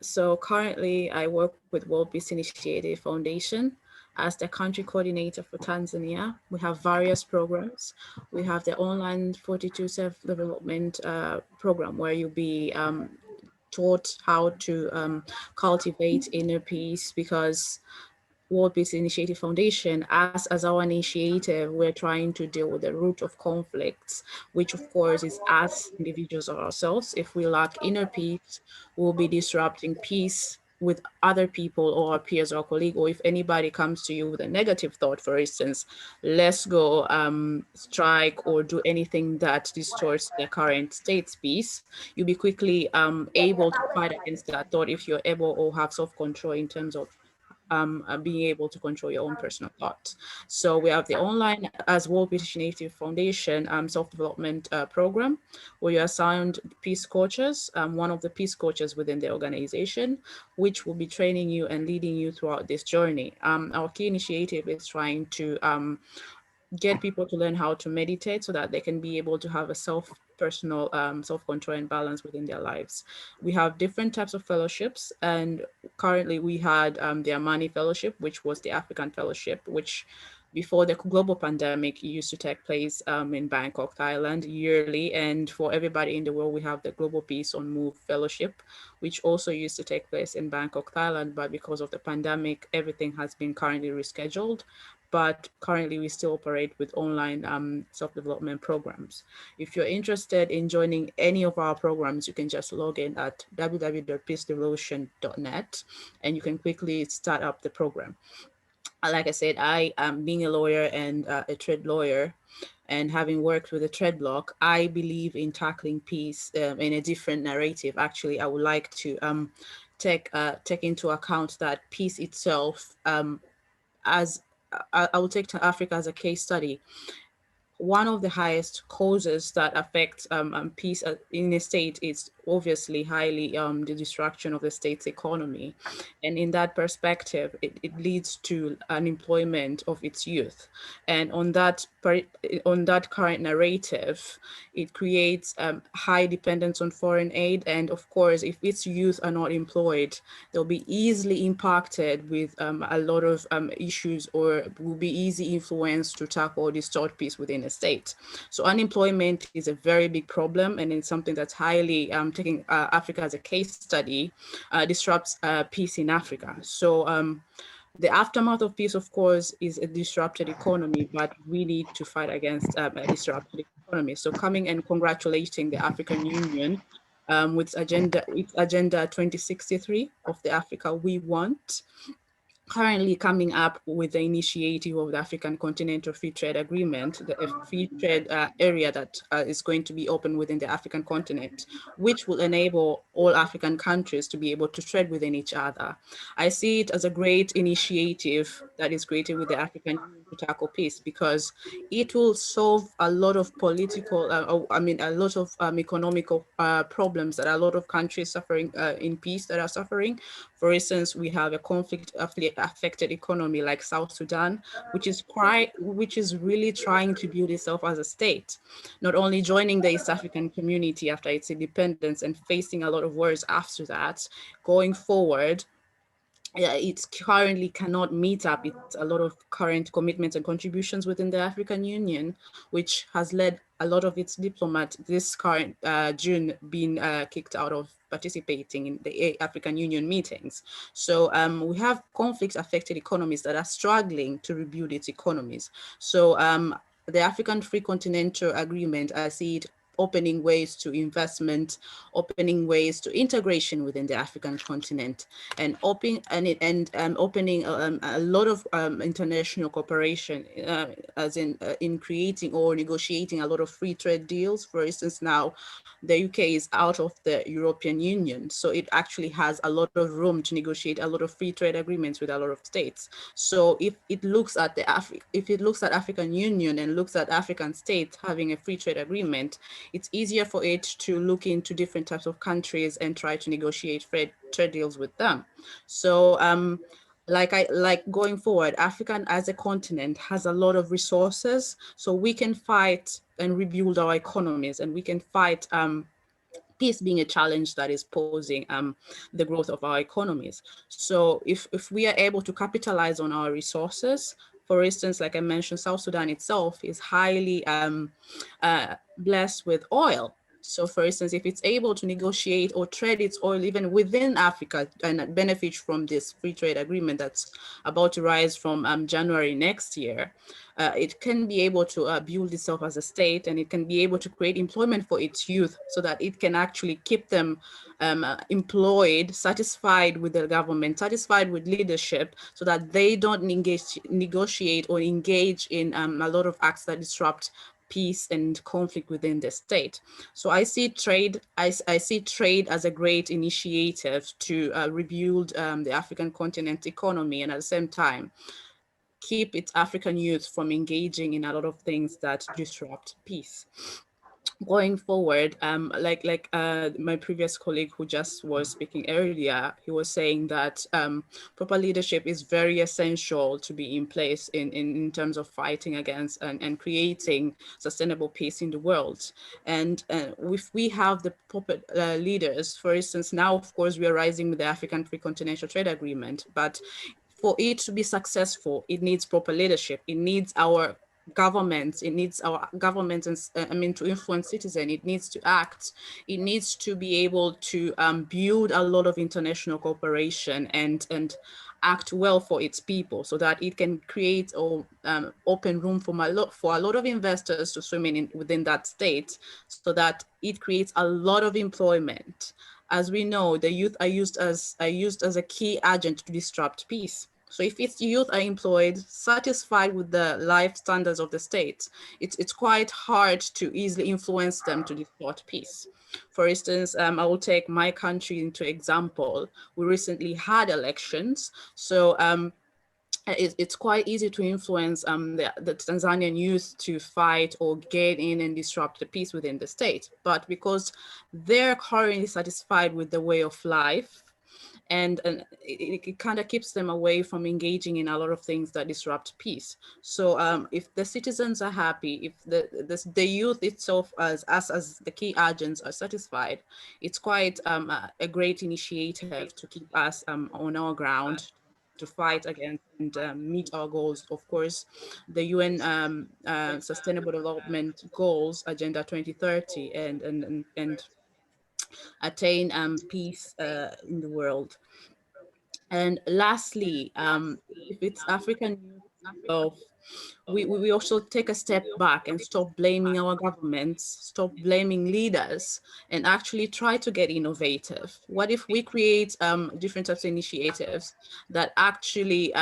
So currently I work with World Peace Initiative Foundation as the country coordinator for Tanzania. We have various programs. We have the online 42 self-development program where you'll be taught how to cultivate inner peace, because World Peace Initiative Foundation, as our initiative, we're trying to deal with the root of conflicts, which of course is us individuals or ourselves. If we lack inner peace, we'll be disrupting peace with other people or our peers or colleague, or if anybody comes to you with a negative thought, for instance, let's go strike or do anything that distorts the current state's peace, you'll be quickly able to fight against that thought if you're able or have self-control in terms of being able to control your own personal thoughts. So we have the online as World Peace Initiative Foundation self-development program, where you are assigned peace coaches, one of the peace coaches within the organization, which will be training you and leading you throughout this journey. Our key initiative is trying to get people to learn how to meditate so that they can be able to have a personal self-control and balance within their lives. We have different types of fellowships, and currently we had the Amani Fellowship, which was the African Fellowship, which before the global pandemic used to take place in Bangkok, Thailand yearly. And for everybody in the world, we have the Global Peace on Move Fellowship, which also used to take place in Bangkok, Thailand. But because of the pandemic, everything has been currently rescheduled. But currently we still operate with online self-development programs. If you're interested in joining any of our programs, you can just log in at www.peacedevolution.net and you can quickly start up the program. Like I said, I am being a lawyer and a trade lawyer, and having worked with a trade block, I believe in tackling peace in a different narrative. Actually, I would like to take into account that peace itself, as I will take Africa as a case study. One of the highest causes that affect peace in a state is obviously highly the destruction of the state's economy. And in that perspective, it leads to unemployment of its youth. And on that current narrative, it creates high dependence on foreign aid. And of course, if its youth are not employed, they'll be easily impacted with a lot of issues, or will be easy influenced to tackle or distort peace within a state. So unemployment is a very big problem, and it's something that's highly taking Africa as a case study, disrupts peace in Africa. So the aftermath of peace, of course, is a disrupted economy, but we need to fight against a disrupted economy. So coming and congratulating the African Union with Agenda 2063 of the Africa We Want, currently coming up with the initiative of the African Continental Free Trade Agreement, the free trade area that is going to be open within the African continent, which will enable all African countries to be able to trade within each other. I see it as a great initiative that is created with the African Union to tackle peace, because it will solve a lot of political, a lot of economical problems that a lot of countries suffering in peace that are suffering. For instance, we have a conflict affected economy like South Sudan, which is really trying to build itself as a state, not only joining the East African community after its independence and facing a lot of worries after that. Going forward, it currently cannot meet up with a lot of current commitments and contributions within the African Union, which has led a lot of its diplomats this current June being kicked out of participating in the African Union meetings. So we have conflict affected economies that are struggling to rebuild its economies. So the African Free Continental Agreement, I see it opening ways to investment, opening ways to integration within the African continent, and opening a lot of international cooperation, as in creating or negotiating a lot of free trade deals. For instance, now the UK is out of the European Union, so it actually has a lot of room to negotiate a lot of free trade agreements with a lot of states. So if it looks at African Union and looks at African states having a free trade agreement, it's easier for it to look into different types of countries and try to negotiate trade deals with them. So going forward, Africa as a continent has a lot of resources, so we can fight and rebuild our economies, and we can fight peace being a challenge that is posing the growth of our economies. So if we are able to capitalize on our resources, for instance, like I mentioned, South Sudan itself is highly blessed with oil. So for instance, if it's able to negotiate or trade its oil even within Africa and benefit from this free trade agreement that's about to rise from January next year, it can be able to build itself as a state, and it can be able to create employment for its youth so that it can actually keep them employed, satisfied with the government, satisfied with leadership, so that they don't negotiate or engage in a lot of acts that disrupt peace and conflict within the state. So I see trade, I see trade as a great initiative to rebuild the African continent economy, and at the same time, keep its African youth from engaging in a lot of things that disrupt peace. Going forward, like my previous colleague who just was speaking earlier, he was saying that proper leadership is very essential to be in place in terms of fighting against and creating sustainable peace in the world. And if we have the proper leaders, for instance, now, of course, we are rising with the African Free Continental Trade Agreement, but for it to be successful, it needs proper leadership. It needs our governments, it needs our governments, and to influence citizens, it needs to act, it needs to be able to build a lot of international cooperation and act well for its people, so that it can create or open room for a lot of investors to swim in within that state, so that it creates a lot of employment. As we know, the youth are used as a key agent to disrupt peace. So if its youth are employed, satisfied with the life standards of the state, it's quite hard to easily influence them to distort peace. For instance, I will take my country into example. We recently had elections, so it's quite easy to influence the Tanzanian youth to fight or get in and disrupt the peace within the state. But because they're currently satisfied with the way of life, and it kind of keeps them away from engaging in a lot of things that disrupt peace. So if the citizens are happy, if the youth itself as the key agents are satisfied, it's quite a great initiative to keep us on our ground, to fight against and meet our goals. Of course, the UN Sustainable Development Goals, Agenda 2030, and attain peace in the world. And lastly, if it's African youth, we also take a step back and stop blaming our governments, stop blaming leaders, and actually try to get innovative. What if we create different types of initiatives that actually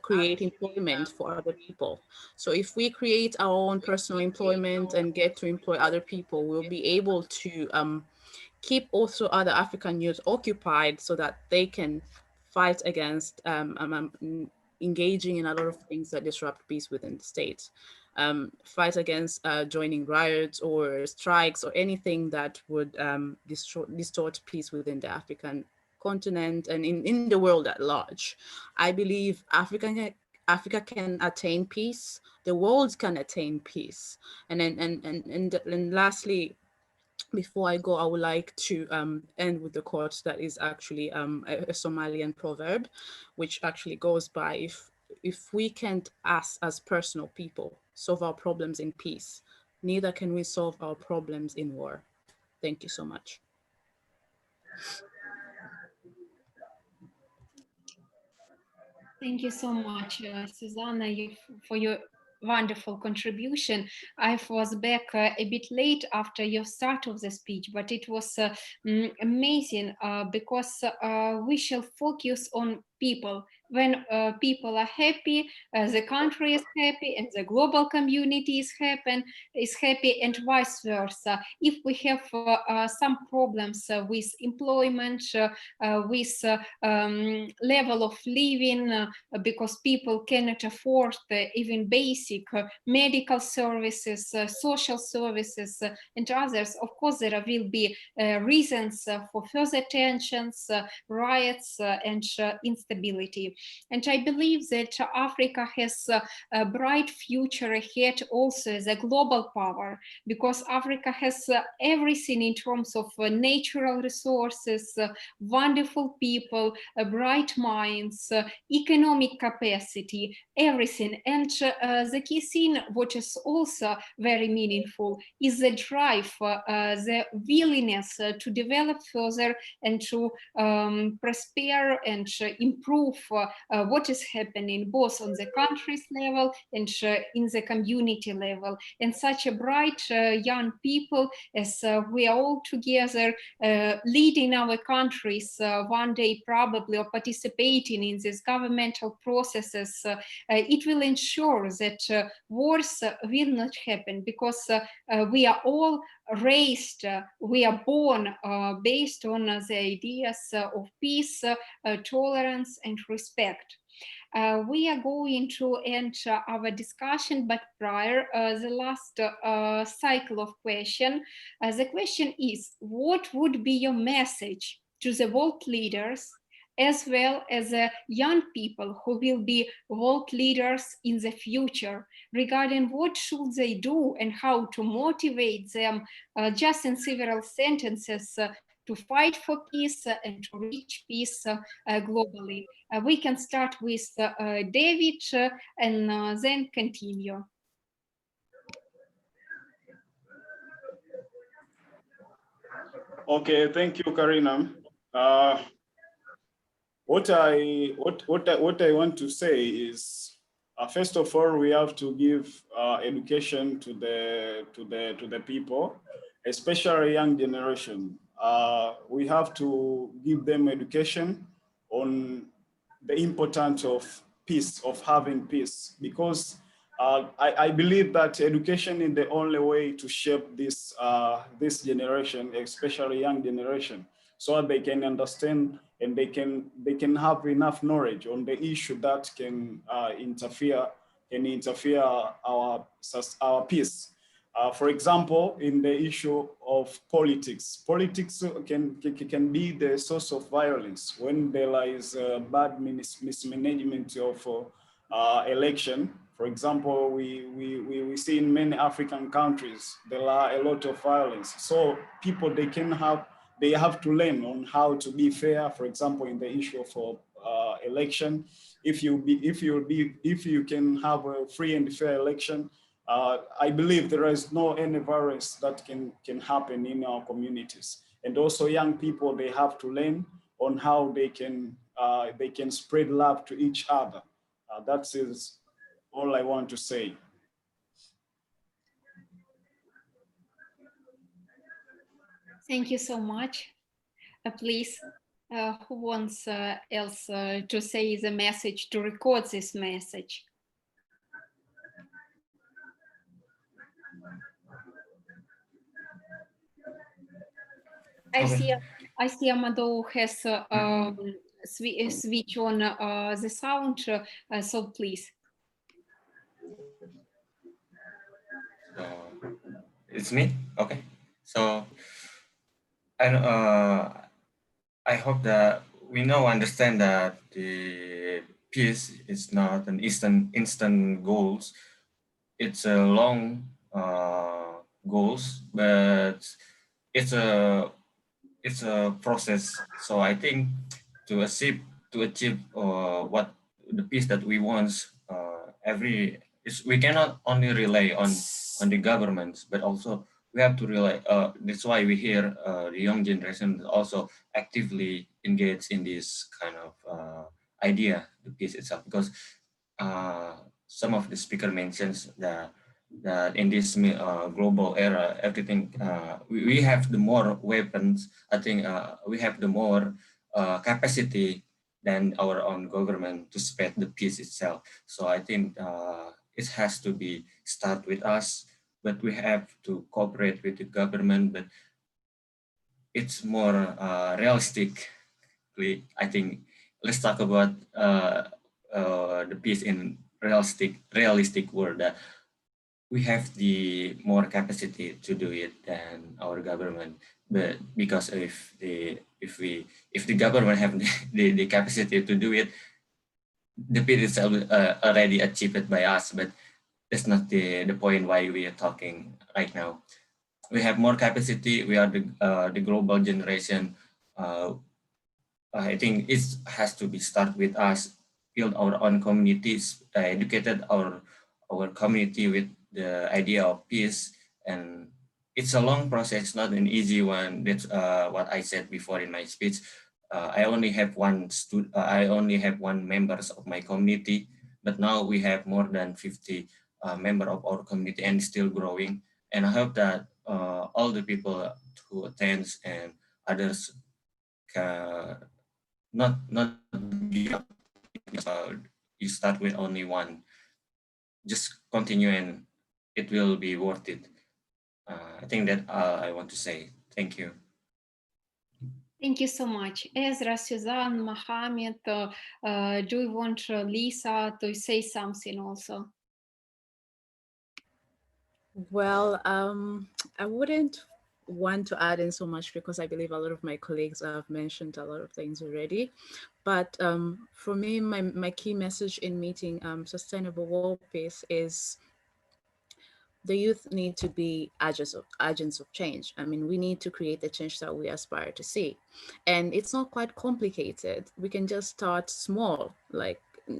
create employment for other people? So if we create our own personal employment and get to employ other people, we'll be able to keep also other African youth occupied, so that they can fight against engaging in a lot of things that disrupt peace within the state. Fight against joining riots or strikes or anything that would distort peace within the African continent and in the world at large. I believe Africa can attain peace, the world can attain peace. And lastly, before I go, I would like to end with the quote that is actually a Somalian proverb, which actually goes by, if we can't, us as personal people, solve our problems in peace, neither can we solve our problems in war. Thank you so much. Thank you so much, Susanna, for your wonderful contribution. I was back a bit late after your start of the speech, but it was amazing because we shall focus on people. When people are happy, the country is happy, and the global community is happy, and vice versa. If we have some problems with employment, with level of living, because people cannot afford even basic medical services, social services, and others, of course, there will be reasons for further tensions, riots, and instability. country. And I believe that Africa has a bright future ahead also as a global power, because Africa has everything in terms of natural resources, wonderful people, bright minds, economic capacity, everything. And the key thing, what is also very meaningful, is the drive, the willingness to develop further and to prosper and improve what is happening both on the country's level and in the community level. And such a bright young people, as we are all together leading our countries one day probably, or participating in these governmental processes, it will ensure that wars will not happen, because we are all raised, we are born based on the ideas of peace, tolerance, and respect. We are going to end our discussion, but prior, the last cycle of question. The question is, what would be your message to the world leaders, as well as young people who will be world leaders in the future, regarding what should they do and how to motivate them, just in several sentences, to fight for peace and to reach peace globally? We can start with David and then continue. Okay, thank you, Karina. What I want to say is, first of all, we have to give education to the people, especially young generation. We have to give them education on the importance of peace, of having peace, because I believe that education is the only way to shape this this generation, especially young generation, so that they can understand and they can have enough knowledge on the issue that can interfere our peace. For example, in the issue of politics, politics can be the source of violence when there is bad mismanagement of election. For example, we see in many African countries there are a lot of violence. So people, they have to learn on how to be fair. For example, in the issue of election, if you can have a free and fair election, I believe there is no any violence that can happen in our communities. And also young people, they have to learn on how they can spread love to each other. That is all I want to say. Thank you so much. Please, who wants else to say the message, to record this message? I see Amadou has switch on the sound, so please. It's me? Okay. So, and I hope that we now understand that the peace is not an instant goals. It's a long goals, but it's a process. So I think to achieve what the peace that we want, we cannot only rely on the governments, but also we have to rely. That's why we hear the young generation also actively engage in this kind of idea, the peace itself, because some of the speaker mentions that in this global era, everything we have the more weapons. I think we have the more capacity than our own government to spread the peace itself. So I think it has to be start with us, but we have to cooperate with the government. But it's more realistically, I think. Let's talk about the peace in realistic world. That we have the more capacity to do it than our government. But because if the government have the capacity to do it, the peace is already achieved by us, but that's not the point why we are talking right now. We have more capacity. We are the global generation. I think it has to be start with us, build our own communities, educated our community with the idea of peace. And it's a long process, not an easy one. That's what I said before in my speech. I only have I only have one members of my community, but now we have more than 50 member of our community and still growing. And I hope that all the people who attends and others not give up. You start with only one, just continue and it will be worth it. I think that I want to say. Thank you. Thank you so much. Ezra, Suzanne, Mohammed, do you want Lisa to say something also? Well, I wouldn't want to add in so much because I believe a lot of my colleagues have mentioned a lot of things already. But for me, my key message in meeting sustainable world peace is the youth need to be agents of change. I mean, we need to create the change that we aspire to see. And it's not quite complicated. We can just start small,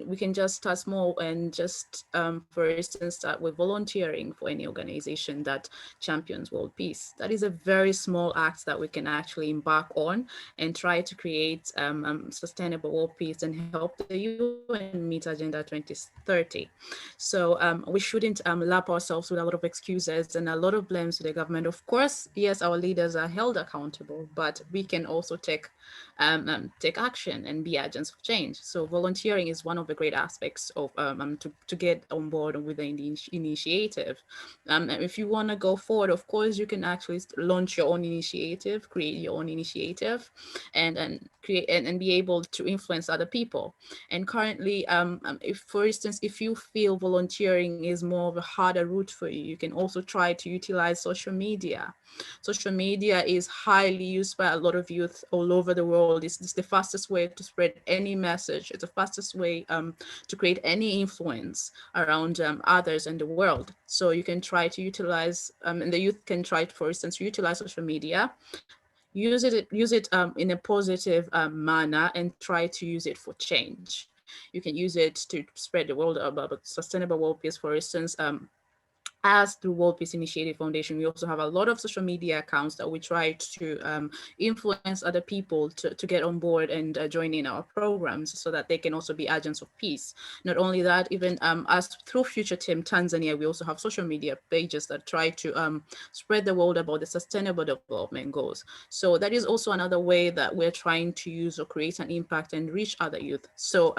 we can just start small and just, for instance, start with volunteering for any organization that champions world peace. That is a very small act that we can actually embark on and try to create sustainable world peace and help the UN meet Agenda 2030. So we shouldn't lap ourselves with a lot of excuses and a lot of blames to the government. Of course, yes, our leaders are held accountable, but we can also take action and be agents of change. So volunteering is one of the great aspects of to get on board with the initiative. If you want to go forward, of course, you can actually launch your own initiative, create your own initiative, and create and be able to influence other people. And currently, if, for instance, if you feel volunteering is more of a harder route for you, you can also try to utilize social media. Social media is highly used by a lot of youth all over the world. It's the fastest way to spread any message. It's the fastest way to create any influence around others in the world. So you can try to utilize, and the youth can try, for instance, utilize social media, use it in a positive manner, and try to use it for change. You can use it to spread the word about sustainable world peace, for instance. As through World Peace Initiative Foundation, we also have a lot of social media accounts that we try to influence other people to get on board and join in our programs so that they can also be agents of peace. Not only that, even as through Future Team Tanzania, we also have social media pages that try to spread the word about the sustainable development goals. So that is also another way that we're trying to use or create an impact and reach other youth. So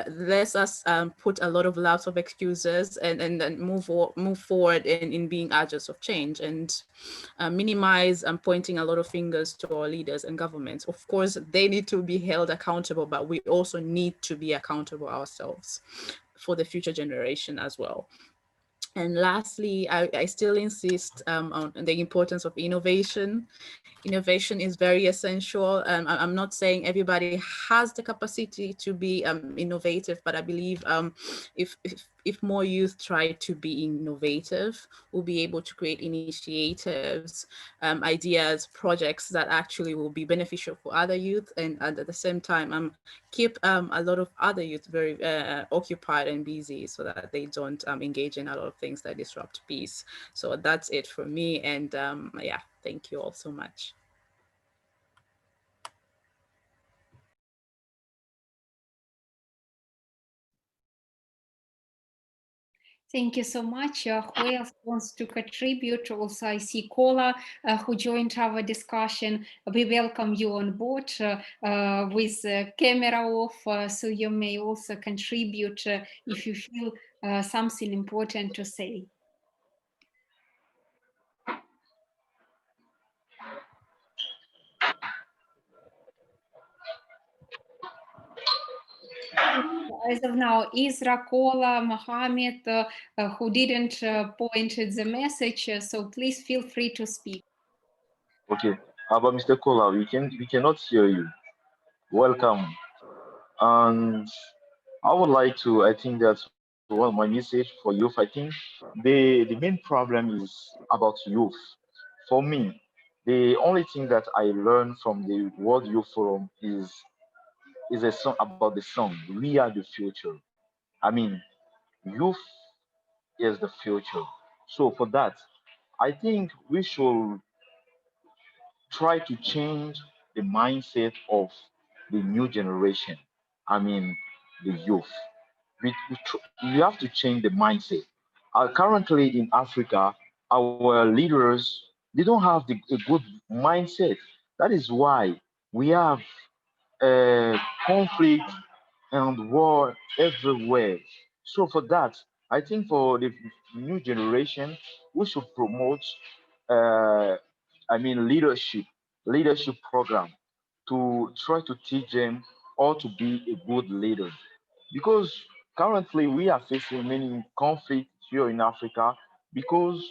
let us put a lot of lots of excuses and move forward in being agents of change and minimize pointing a lot of fingers to our leaders and governments. Of course, they need to be held accountable, but we also need to be accountable ourselves for the future generation as well. And lastly, I still insist on the importance of innovation. Innovation is very essential. I'm not saying everybody has the capacity to be innovative, but I believe if more youth try to be innovative, we'll be able to create initiatives, ideas, projects that actually will be beneficial for other youth, and at the same time keep a lot of other youth very occupied and busy so that they don't engage in a lot of things that disrupt peace. So that's it for me. And yeah, thank you all so much. Thank you so much. Who else wants to contribute? Also, I see Kola who joined our discussion. We welcome you on board with camera off, so you may also contribute if you feel something important to say. As of now, Isra, Kola, Mohammed, who didn't point at the message, so please feel free to speak. Okay, but Mr. Kola, we cannot hear you. Welcome. And I would like to, I think that's one of my message for youth. I think the main problem is about youth. For me, the only thing that I learned from the World Youth Forum is a song about the song. We are the future. I mean, youth is the future. So for that, I think we should try to change the mindset of the new generation. I mean, the youth. We have to change the mindset. Currently in Africa, our leaders they don't have a good mindset. That is why we have conflict and war everywhere. So for that, I think for the new generation, we should promote, uh, leadership program to try to teach them how to be a good leader. Because currently we are facing many conflicts here in Africa because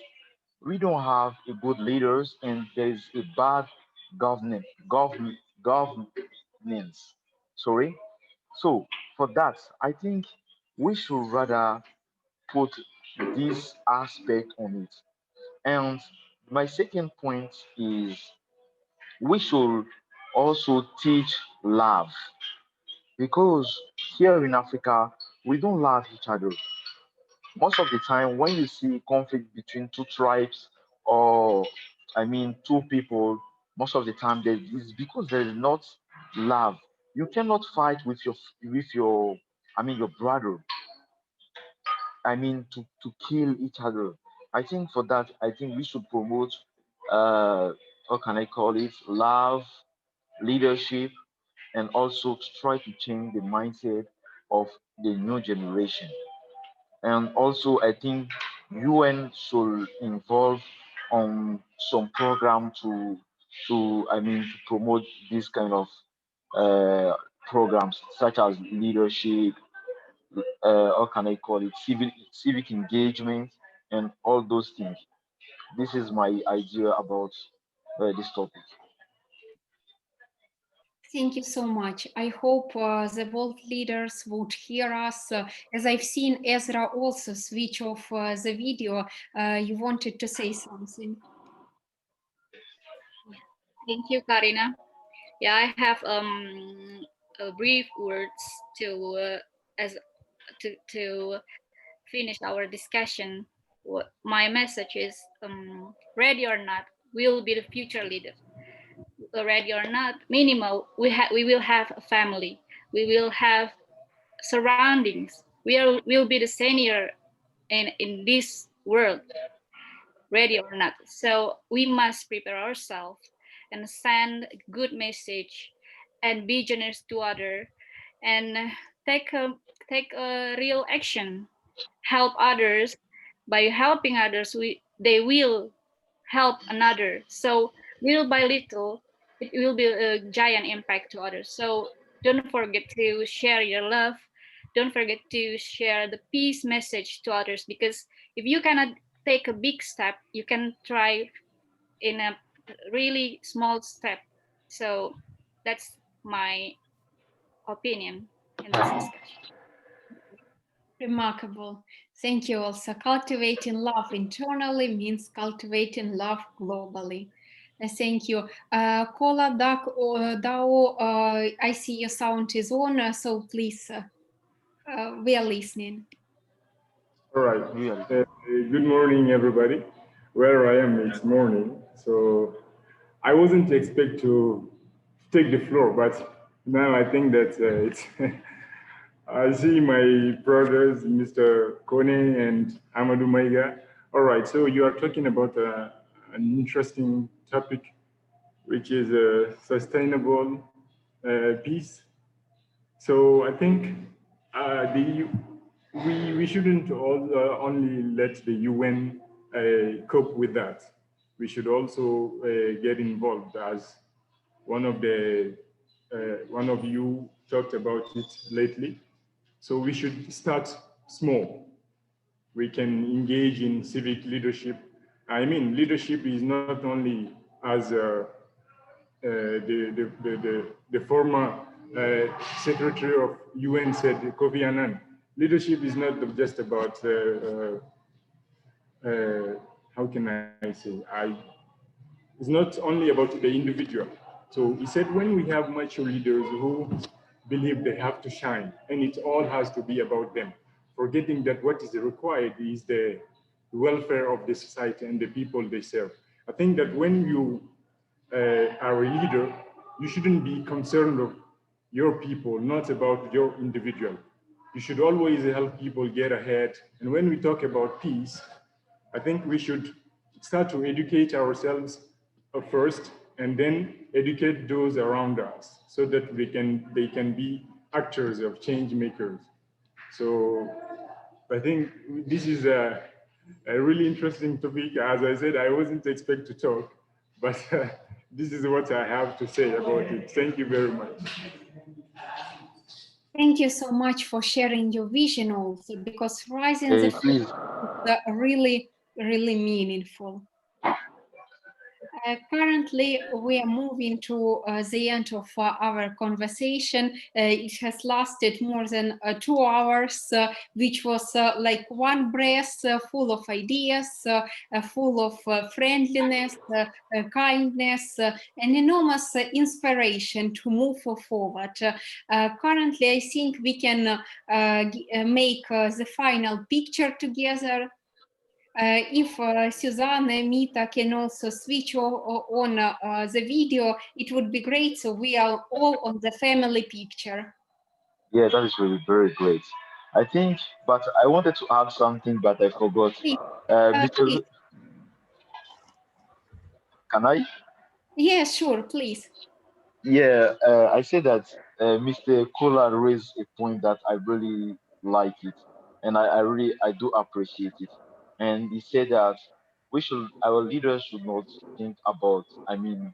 we don't have a good leaders and there is a bad governance. Sorry. So for that, I think we should rather put this aspect on it. And my second point is we should also teach love because here in Africa we don't love each other. Most of the time when you see conflict between two tribes or two people, most of the time there is because there is not love. You cannot fight with your brother. To kill each other. I think for that, I think we should promote how can I call it, love, leadership, and also to try to change the mindset of the new generation. And also, I think UN should involve on some program to promote this kind of uh, programs such as leadership, how can I call it, civic engagement, and all those things. This is my idea about this topic. Thank you so much. I hope the world leaders would hear us. As I've seen Ezra also switch off the video, you wanted to say something. Thank you, Karina. Yeah, I have brief words to to finish our discussion. My message is, ready or not, we'll be the future leader. Ready or not, minimal, we will have a family. We will have surroundings. Will be the senior in this world, ready or not. So we must prepare ourselves and send good message and be generous to other and take a real action. Help others. By helping others, they will help another. So little by little, it will be a giant impact to others. So don't forget to share your love. Don't forget to share the peace message to others, because if you cannot take a big step, you can try in a really small step. So that's my opinion in this discussion. Remarkable. Thank you also. Cultivating love internally means cultivating love globally. Thank you. Kola Dao, I see your sound is on, so please, we are listening. All right. Good morning, everybody. Where I am, it's morning. So I wasn't expect to take the floor, but now I think that it's. I see my brothers, Mr. Kone and Amadou Maiga. All right. So you are talking about an interesting topic, which is sustainable peace. So I think we shouldn't only let the UN cope with that. We should also get involved, as one of you talked about it lately. So we should start small. We can engage in civic leadership. I mean, leadership is not only as the former Secretary of UN said, Kofi Annan, leadership is not just about, how can I say, it's not only about the individual. So he said, when we have mature leaders who believe they have to shine, and it all has to be about them, forgetting that what is required is the welfare of the society and the people they serve. I think that when you are a leader, you shouldn't be concerned of your people, not about your individual. You should always help people get ahead. And when we talk about peace, I think we should start to educate ourselves first, and then educate those around us so that they can be actors of change makers. So I think this is a really interesting topic. As I said, I wasn't expect to talk, but this is what I have to say about it. Thank you very much. Thank you so much for sharing your vision also, because rising the Please. is really, really meaningful. Currently, we are moving to the end of our conversation. It has lasted more than 2 hours, which was like one breath, full of ideas, full of friendliness, kindness, and enormous inspiration to move forward. Currently, I think we can make the final picture together. If Suzanne and Mita can also switch on the video, it would be great. So we are all on the family picture. Yeah, that is really very great. I think, but I wanted to add something, but I forgot. Because, can I? Yeah, sure, please. Yeah, I said that Mr. Kola raised a point that I really like it, and I do appreciate it. And he said that our leaders should not think about. I mean,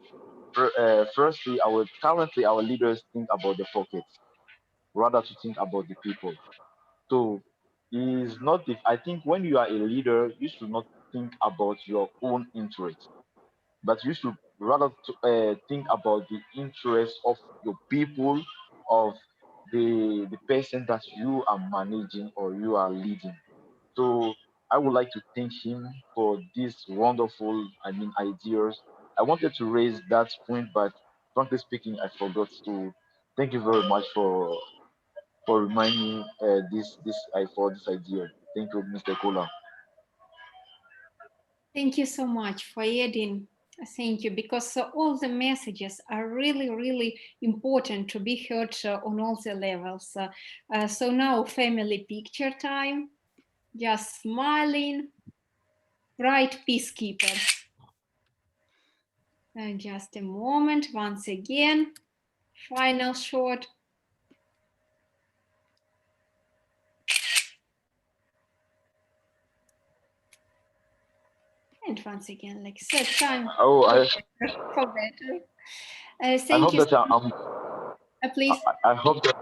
firstly, currently our leaders think about the pockets rather to think about the people. So is not the, I think when you are a leader, you should not think about your own interest, but you should rather think about the interest of your people, of the person that you are managing or you are leading. So I would like to thank him for these wonderful, ideas. I wanted to raise that point, but frankly speaking, I forgot to. Thank you very much for reminding me for this idea. Thank you, Mr. Kola. Thank you so much for adding. Thank you, because all the messages are really, really important to be heard on all the levels. So now family picture time, just smiling, bright peacekeeper. Just a moment, once again, final shot. And once again, like third time. Oh, for better. I Thank hope you. that Please. I hope that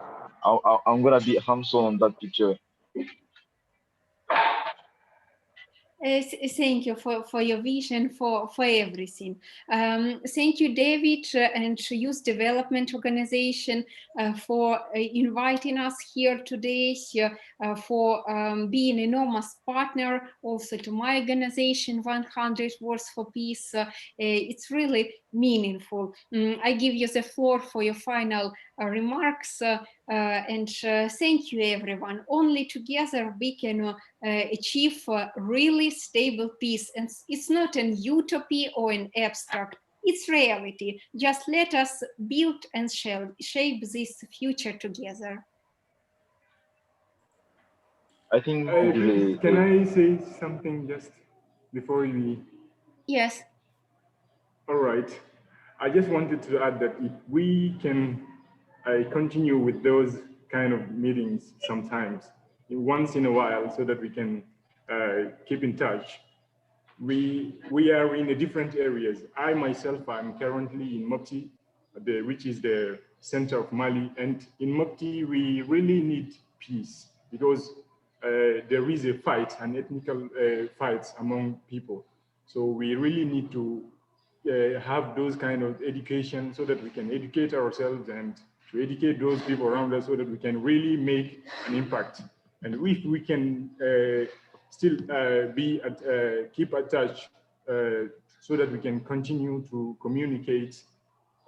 I'm gonna be hands-on on that picture. Thank you for your vision, for everything. Thank you, David, and Youth Development Organization for inviting us here today, for being an enormous partner also to my organization, 100 Words for Peace. It's really meaningful. I give you the floor for your final remarks, and thank you, everyone. Only together we can achieve really stable peace, and it's not an utopia or an abstract, it's reality. Just let us build and shape this future together. I think can I say something just before we? Yes. All right. I just wanted to add that if we can continue with those kind of meetings sometimes, once in a while, so that we can keep in touch. We are in the different areas. I myself, I'm currently in Mopti, which is the center of Mali. And in Mopti, we really need peace because there is a fight, an ethnical fights among people. So we really need to have those kind of education so that we can educate ourselves and to educate those people around us so that we can really make an impact. And if we can still keep attached so that we can continue to communicate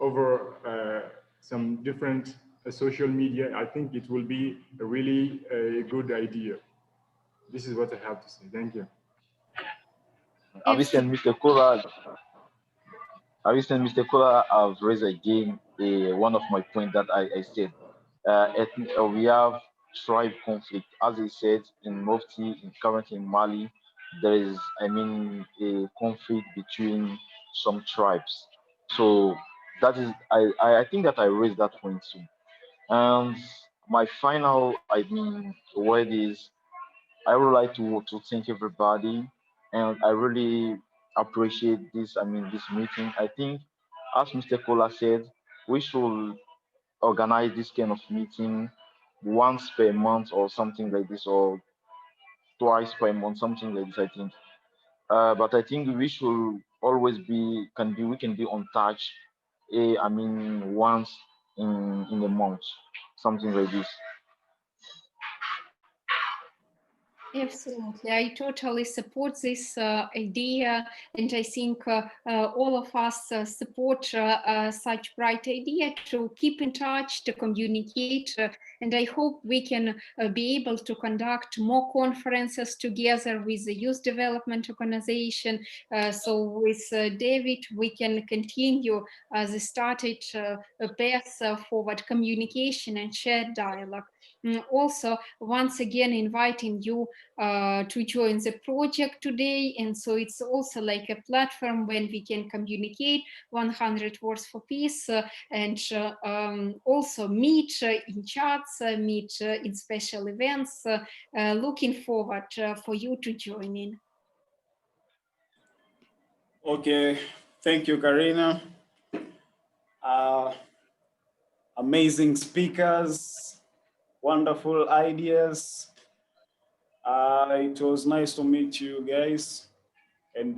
over some different social media, I think it will be a really good idea. This is what I have to say. Thank you. Avis and Mr. Kola, have raised again one of my points that I said. We have tribe conflict. As I said, in Mufti, currently in Mali, there is, I mean, a conflict between some tribes. So that is, I think that I raised that point too. And my final, I mean, word is, I would like to thank everybody, and I really appreciate this. I mean, this meeting. I think, as Mr. Kola said, we should organize this kind of meeting once per month or something like this, or twice per month, something like this, I think. But I think we should always we can be on touch, I mean, once in a month, something like this. Absolutely, I totally support this idea, and I think all of us support such bright idea to keep in touch, to communicate, and I hope we can be able to conduct more conferences together with the Youth Development Organization. So with David, we can continue the started path forward communication and shared dialogue. Also, once again, inviting you to join the project today. And so it's also like a platform when we can communicate 100 words for peace and also meet in chats, meet in special events. Looking forward for you to join in. Okay, thank you, Karina. Amazing speakers, wonderful ideas. It was nice to meet you guys. And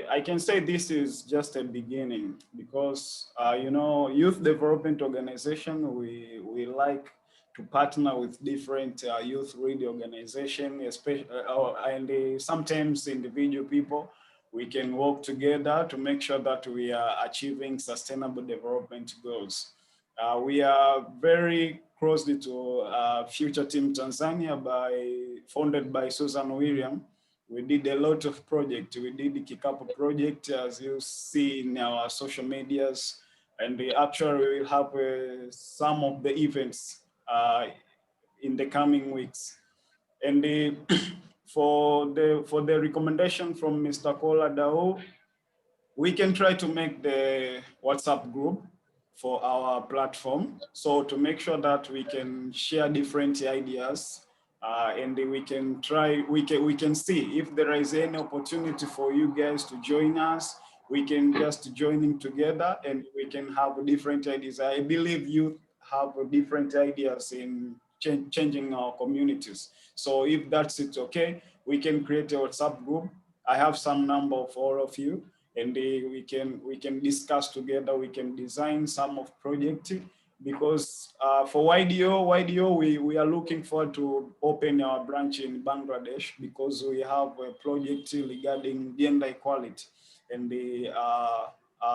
I can say this is just a beginning because, you know, Youth Development Organization, we like to partner with different youth ready organization, especially, and sometimes individual people. We can work together to make sure that we are achieving sustainable development goals. We are very closely to Future Team Tanzania founded by Susan William. We did a lot of projects. We did the Kikapo project, as you see in our social medias, and we actually will have some of the events in the coming weeks. And for the recommendation from Mr. Kola Dao, we can try to make the WhatsApp group for our platform. So to make sure that we can share different ideas and we can try, we can see if there is any opportunity for you guys to join us. We can just join in together and we can have different ideas. I believe you have different ideas in changing our communities. So if that's it, okay, we can create a WhatsApp group. I have some number of all of you, and we can discuss together. We can design some of project, because for YDO, we are looking forward to open our branch in Bangladesh, because we have a project regarding gender equality and the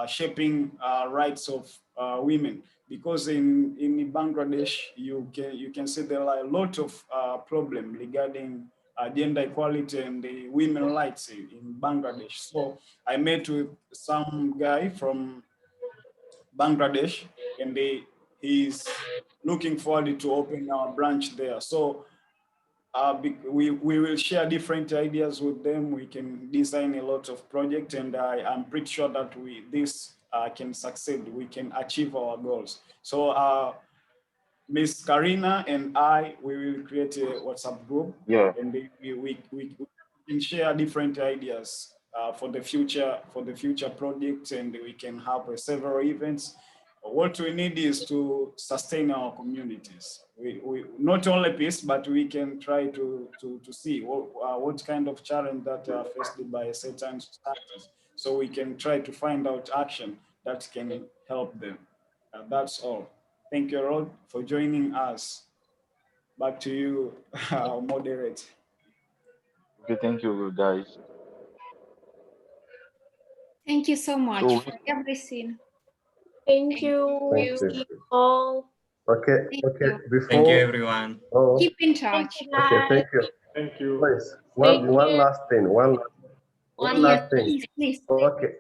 shaping rights of women. Because in Bangladesh, you can see there are a lot of problems regarding gender equality and the women rights in Bangladesh. So I met with some guy from Bangladesh, and he's looking forward to open our branch there. So we will share different ideas with them. We can design a lot of projects, and I'm pretty sure that this can succeed. We can achieve our goals. So Miss Karina and we will create a WhatsApp group, and we can share different ideas for the future projects, and we can have several events. What we need is to sustain our communities. We not only peace, but we can try to see what kind of challenge that are faced by certain societies, so we can try to find out action that can help them. That's all. Thank you, Rod, for joining us. Back to you, moderate. Okay, thank you, guys. Thank you so much So for everything. Thank you. Thank See you. you all. Okay, Thank okay. you. Before, Thank you, everyone. oh, Keep in Thank touch. you, okay, guys. thank you. Thank you. Please, Thank one you. last thing, one Yes, last thing. please. Okay,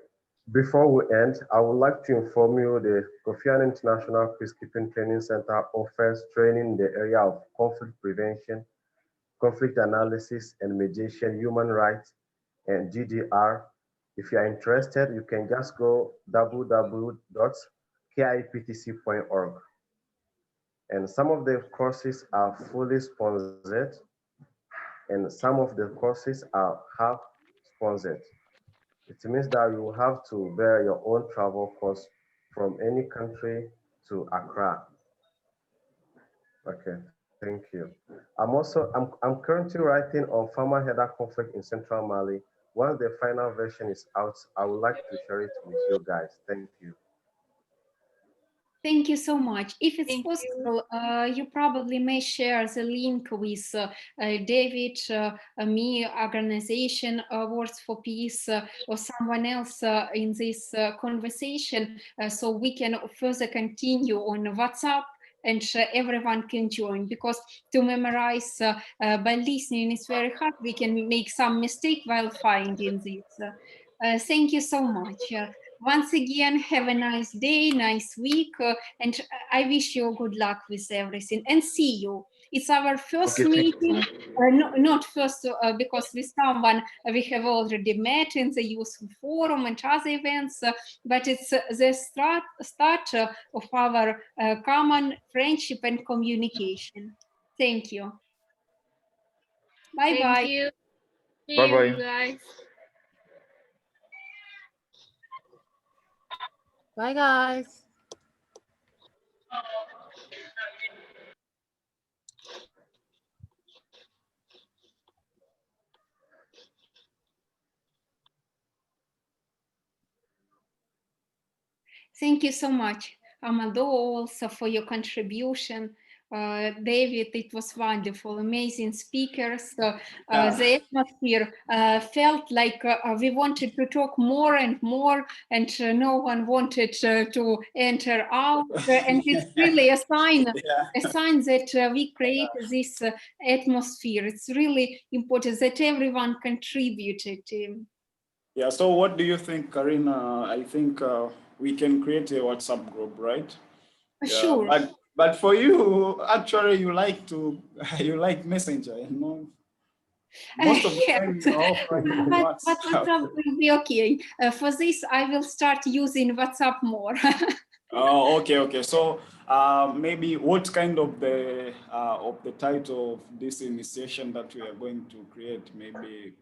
before we end, I would like to inform you the Kofi Annan International Peacekeeping Training Center offers training in the area of conflict prevention, conflict analysis and mediation, human rights, and GDR. If you are interested, you can just go www.kiptc.org. And some of the courses are fully sponsored, and some of the courses are half sponsored. It means that you have to bear your own travel costs from any country to Accra. Okay, thank you. I'm currently writing on farmer header conflict in Central Mali. Once the final version is out, I would like to share it with you guys. Thank you. Thank you so much. If it's Thank you. possible, you probably may share the link with David, me, organization Words for Peace, or someone else in this conversation, so we can further continue on WhatsApp and everyone can join, because to memorize by listening is very hard. We can make some mistake while finding this. Thank you so much. Once again, have a nice day, nice week, and I wish you good luck with everything, and see you. It's our first Okay, thank you. meeting, not first because with someone we have already met in the youth forum and other events, but it's the start of our common friendship and communication. Thank you. Bye bye. Thank you. See Bye-bye. you guys. Bye, guys. Thank you so much, Amado, also for your contribution. David, it was wonderful, amazing speakers. The atmosphere felt like we wanted to talk more and more, and no one wanted to enter out. And it's really a sign that we create this atmosphere. It's really important that everyone contributed. Yeah, so what do you think, Karina? I think we can create a WhatsApp group, right? Sure. But for you, actually, you like Messenger, you know? Most of the time you're offering but WhatsApp. WhatsApp will be okay. For this, I will start using WhatsApp more. Oh, okay. So maybe what kind of the title of this initiation that we are going to create? Maybe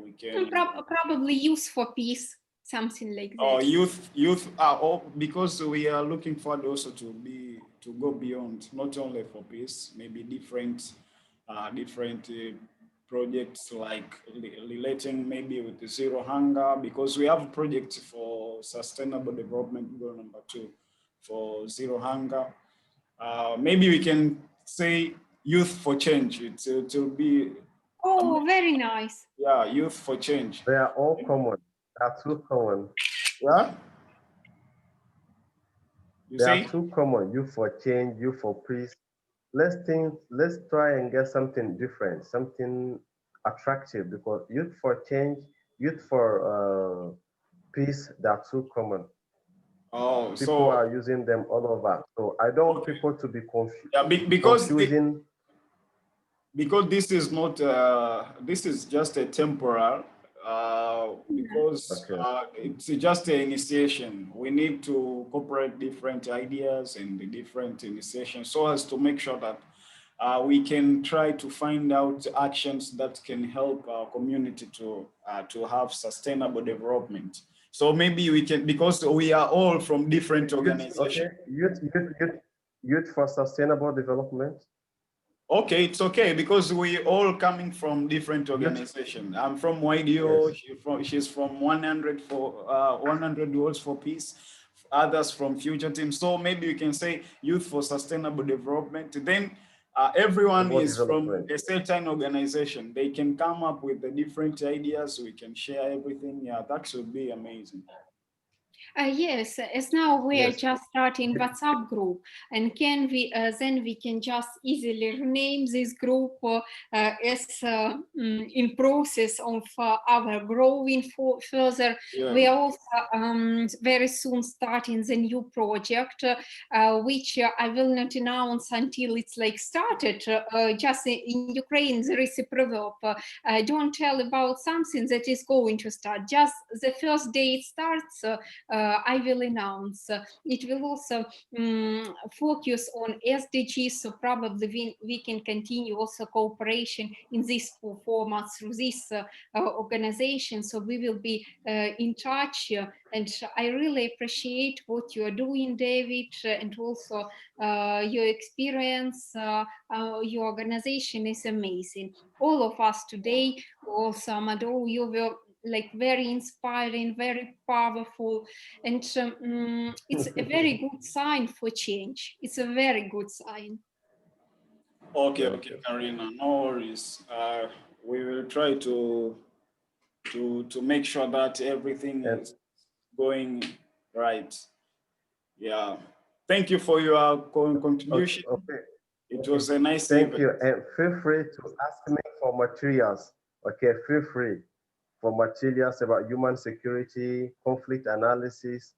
we can probably Youth for Peace, something like that. Oh, youth. Because we are looking forward also to go beyond, not only for peace, maybe different projects like relating maybe with the zero hunger, because we have projects for sustainable development goal number 2 for zero hunger. Maybe we can say youth for change. It will be. Oh, very nice. Yeah, youth for change. They are all common. They are too common. Yeah. They are too common. Youth for change, youth for peace. Let's try and get something different, something attractive, because youth for change, youth for peace, they're too common. Oh, people are using them all over. So I don't want people to be confused. Yeah, because confusing. Because this is not this is just a temporal because it's just an initiation. We need to incorporate different ideas and the different initiations so as to make sure that we can try to find out actions that can help our community to have sustainable development. So maybe we can, because we are all from different organizations. Okay, youth for sustainable development. Okay, it's okay, because we all coming from different organizations. I'm from YDO. Yes. She's from 100 Words for Peace. others from future teams. So maybe you can say Youth for Sustainable Development. Then everyone is from a certain organization. They can come up with the different ideas. We can share everything. Yeah, that should be amazing. Yes, as now we are just starting WhatsApp group, and can we then we can just easily rename this group as in process of our growing further. Yeah. We are also very soon starting the new project, which I will not announce until it's like started. Just in Ukraine there is a proverb: don't tell about something that is going to start. Just the first day it starts. I will announce. It will also focus on SDGs, so probably we can continue also cooperation in this format through this organization. So we will be in touch, and I really appreciate what you are doing, David, and also your experience. Your organization is amazing. All of us today, also Amadou, you were like very inspiring, very powerful, and it's a very good sign for change. It's a very good sign. Okay, Karina, no worries. We will try to make sure that everything is going right. Yeah. Thank you for your contribution. It was a nice Thank event. you, and feel free to ask me for materials. Okay, feel free for materials about human security, conflict analysis,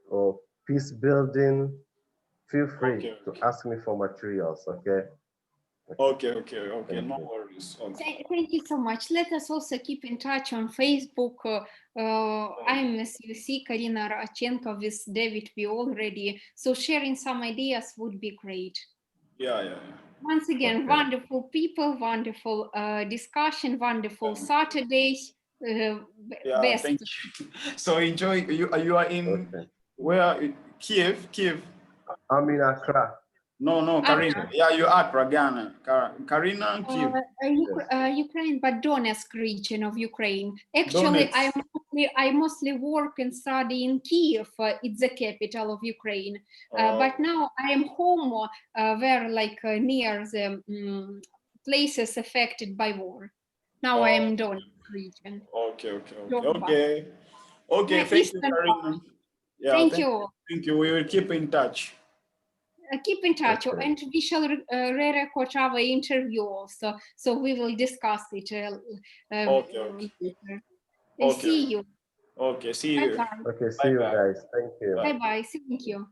or peace building. Feel free to ask me for materials. Okay. Okay. No worries. Okay. Thank you so much. Let us also keep in touch on Facebook. I'm, as you see, Karina Rachenko with David. We already, so sharing some ideas would be great. Yeah. Once again, wonderful people, wonderful discussion, wonderful Saturdays. Best. Thank you. So enjoy. You are in where? Kiev. I'm in Accra. No, Karina. Yeah, you are Accra, Ghana. Karina, Kiev. Ukraine, but Donetsk region of Ukraine. Actually, I mostly work and study in Kiev. It's the capital of Ukraine. But now I am home, very like near the places affected by war. Now I am in Donetsk region. Okay. Thank you, Karina. Yeah, thank you. Thank you. We will keep in touch. Keep in touch, and we shall re-record our interview also, so we will discuss it later. See you. Okay, see you. Okay, see you guys. Thank you. Bye-bye. Thank you.